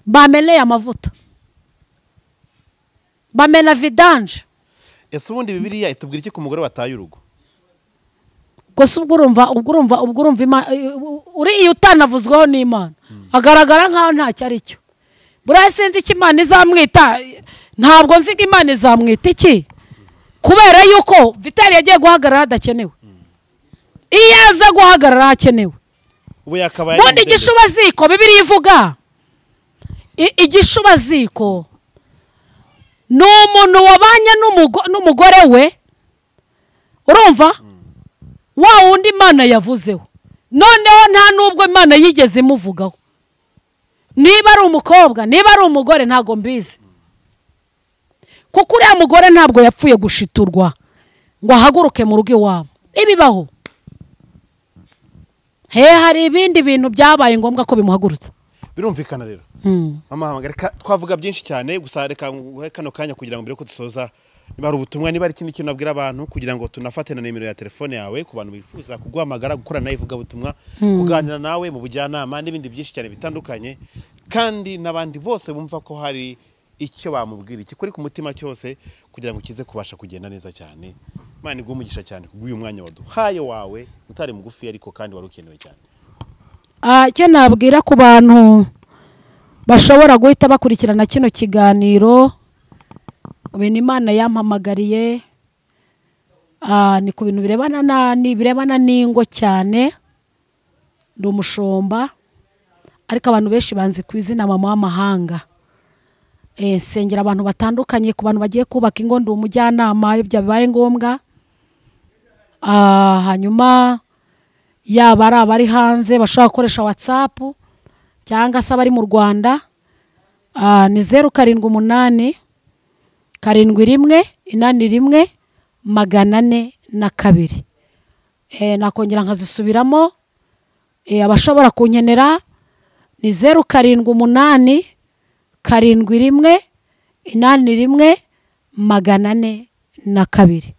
Speaker 1: bameneye amavuta, bamena vidanje.
Speaker 2: Ese ubundi Bibiliya itubwira iki ku mugore wataye urugo?
Speaker 1: Gusa ubwo urumva uriya utanavuzweho n'Imana agaragara nkaho ntacyo ari cyo. Buriya sinzi iki Imana izamwita, ntabwo nzi ko Imana izamwita iki, kubera yuko Vitali yagiye guhagarara hadakenewe. Iyo aza guhagarara hakenewe ubundi igishubaziko Bibiliya ivuga igishubaziko ni umuntu wabanye n'umugore we, urumva wa wundi Imana yavuzeho, noneho nta nubwo Imana yigeze imuvugaho. Niba ari umukobwa niba ari umugore ntago mbizi, kuko uriya mugore ntabwo yapfuye gushiturwa ngo ahaguruke mu rugo iwabo. Nibibaho hari ibindi bintu byabaye ngombwa ko bimuhagurutsa.
Speaker 2: Birumvikana rero mama reka twavuga byinshi cyane, gusa reka nguhe kano kanya kugira ngo mbere ko dusoza niba ari ubutumwa niba ari ikindi kintu nabwira abantu kugira ngo tunafate na nimero ya telefone yawe ku bantu bifuza kuguhamagara gukorana nawe ivuga butumwa kuganira nawe mu bujyanama n'ibindi byinshi cyane bitandukanye, kandi n'abandi bose bumva ko hari icyo bamubwira iki kuri ku mutima cyose kugira ngo kize kubasha kugenda neza cyane. Imana igumugisha cyane kuguye umwanya waduhaye wawe utari mugufi ariko kandi warukenewe cyane.
Speaker 1: Icyo nabwira ku bantu bashobora guhita bakurikirana kino kiganiro, ibintu Imana yampamagariye ni ku bintu birebana n'ingo cyane. Ndi umushomba ariko abantu benshi banzi ku izina mama w'amahanga. Nsengera abantu batandukanye, ku bantu bagiye kubaka ingo ndi umujyanama iyo byabaye ngombwa. Hanyuma yaba ari abari hanze bashobora gukoresha WhatsApp cyangwa se abari mu Rwanda ni 078 71 81 402. Nakongera nkazisubiramo, abashobora kunkenera ni 078 71 81 402.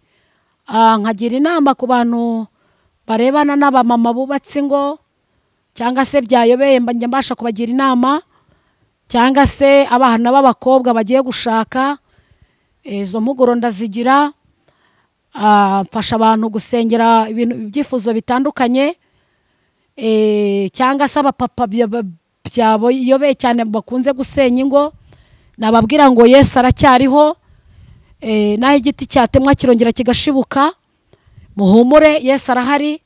Speaker 1: Nkagira inama ku bantu barebana n'abamama bubatse ingo cyangwa se byayobeye njya mbasha kubagira inama, cyangwa se abana b'abakobwa bagiye gushaka. Izo mpuguro ndazigira, mfasha abantu gusengera ibintu ibyifuzo bitandukanye, cyangwa se abapapa byabayobeye cyane bakunze gusenya ingo, nababwira ngo Yesu aracyariho, naho igiti cyatemwa kirongera kigashibuka, muhumure Yesu arahari.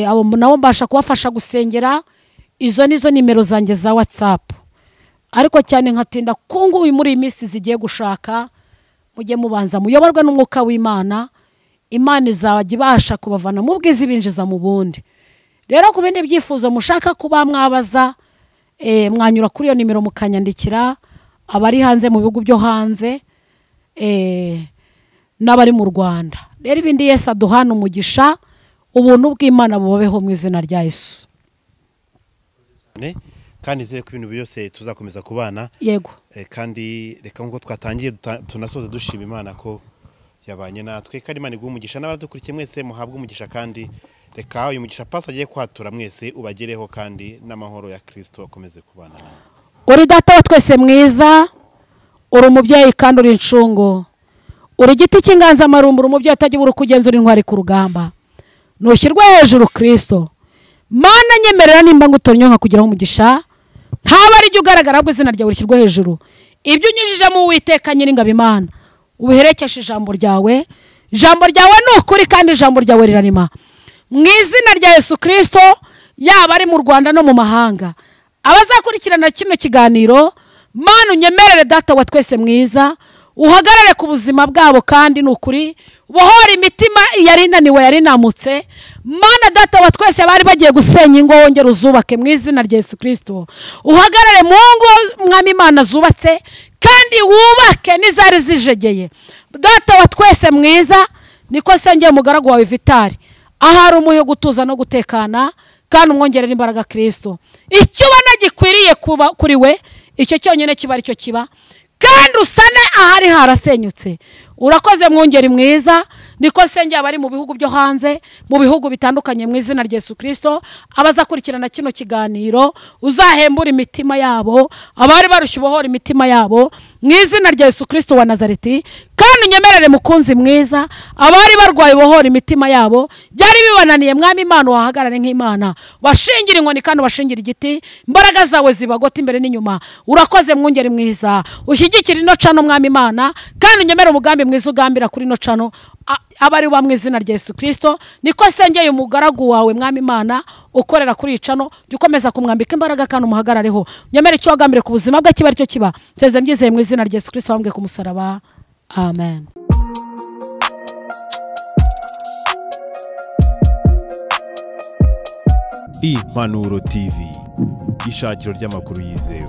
Speaker 1: Abo nabo mbasha kubafasha gusengera. Izo nizo nimero zanjye za WhatsApp, ariko cyane nkatinda kungu muri iyi minsi zigiye gushaka, mujye mubanza muyoborwe n'umwuka w'Imana. Imana izajya ibasha kubavana mu bwiza ibinjiza mu bundi. Rero ku bindi byifuzo mushaka kuba mwabaza, mwanyura kuri iyo nimero mukanyandikira, abari hanze mu bihugu byo hanze n'abari mu Rwanda. Rero ibindi Yesu aduhana umugisha, ubuntu bw'Imana bubabeho mu izina rya Yesu.
Speaker 2: Kandi zere ku bintu byose tuzakomeza kubana.
Speaker 1: Yego.
Speaker 2: Kandi reka nkuko twatangiye tunasoza dushima Imana ko yabanye natwe, kandi Imana iguha umugisha n'abadukurikiye mwese muhabwe umugisha, kandi reka uyu mugisha pasi agiye kwatura mwese ubagereho, kandi n'amahoro ya Kristo akomeze kubana nawe.
Speaker 1: Uri data wa twese mwiza, uri umubyeyi kandi uri incungu, uri igiti cy'inganzamarumbu, uri umubyeyi utagira uri kugenzura intwari ku rugamba, nushyirwe hejuru Kristo. Mana nyemerera nimba ngutonyoka kugira umugisha, ntaba ari jye ugaragara ahubwo izina ryawe rishyirwe hejuru. Ibyo unyujije mu Uwiteka Nyiringabo Imana ubiherekeshe ijambo ryawe. Ijambo ryawe ni ukuri kandi ijambo ryawe rirarema. Mu izina rya Yesu Kristo, yaba ari mu Rwanda no mu mahanga, abazakurikirana kino kiganiro, Mana unyemerere data wa twese mwiza, uhagarare ku buzima bwabo kandi nukuri bohora imitima yari inaniwe yari namutse. Mana data wa twese bari bagiye gusenya ingo, wongera uzubake mu izina rya Yesu Kristo. Uhagarare mu ngo mwami Imana zubatse kandi wubake n'izari zijegeye. Data wa twese mwiza, niko sengeye umugaragu wawe Vitali, ahari umuhe gutuza no gutekana kandi umwongerera imbaraga Kristo. Icyo ubona gikwiriye kuba kuri we, icyo cyonyine kiba aricyo kiba, kandi usane ahari harasenyutse. Urakoze mwongeri mwiza, niko sengeye abari mu bihugu byo hanze, mu bihugu bitandukanye mu izina rya Yesu Kristo. Abazakurikirana kino kiganiro uzahembura imitima yabo, abari barushye bohora imitima yabo mu izina rya Yesu Kristo wa Nazareti. Kandi unyemerere mukunzi mwiza, abari barwaye bohora imitima yabo, byari bibananiye mwami Imana wahagarare nk'Imana, washingira inkoni kandi washingira igiti, imbaraga zawe zibagota imbere n'inyuma. Urakoze mwongeri mwiza, ushyigikira ino cano mwami Imana, kandi unyemerere umugambi mwiza ugambira kuri ino cano abari wa mu izina rya Yesu Kristo. Niko sengeye umugaragu wawe mwami Imana ukorera kuri icano, ukomeza kumwambika imbaraga kandi umuhagarareho. Nyemere icyo wagambire ku buzima bwe kiba aricyo kiba. Nseze mbyizeye mu izina rya Yesu Kristo wambwe ku musaraba. Amen.
Speaker 2: Impanuro TV, ishakiro ry'amakuru yizewe.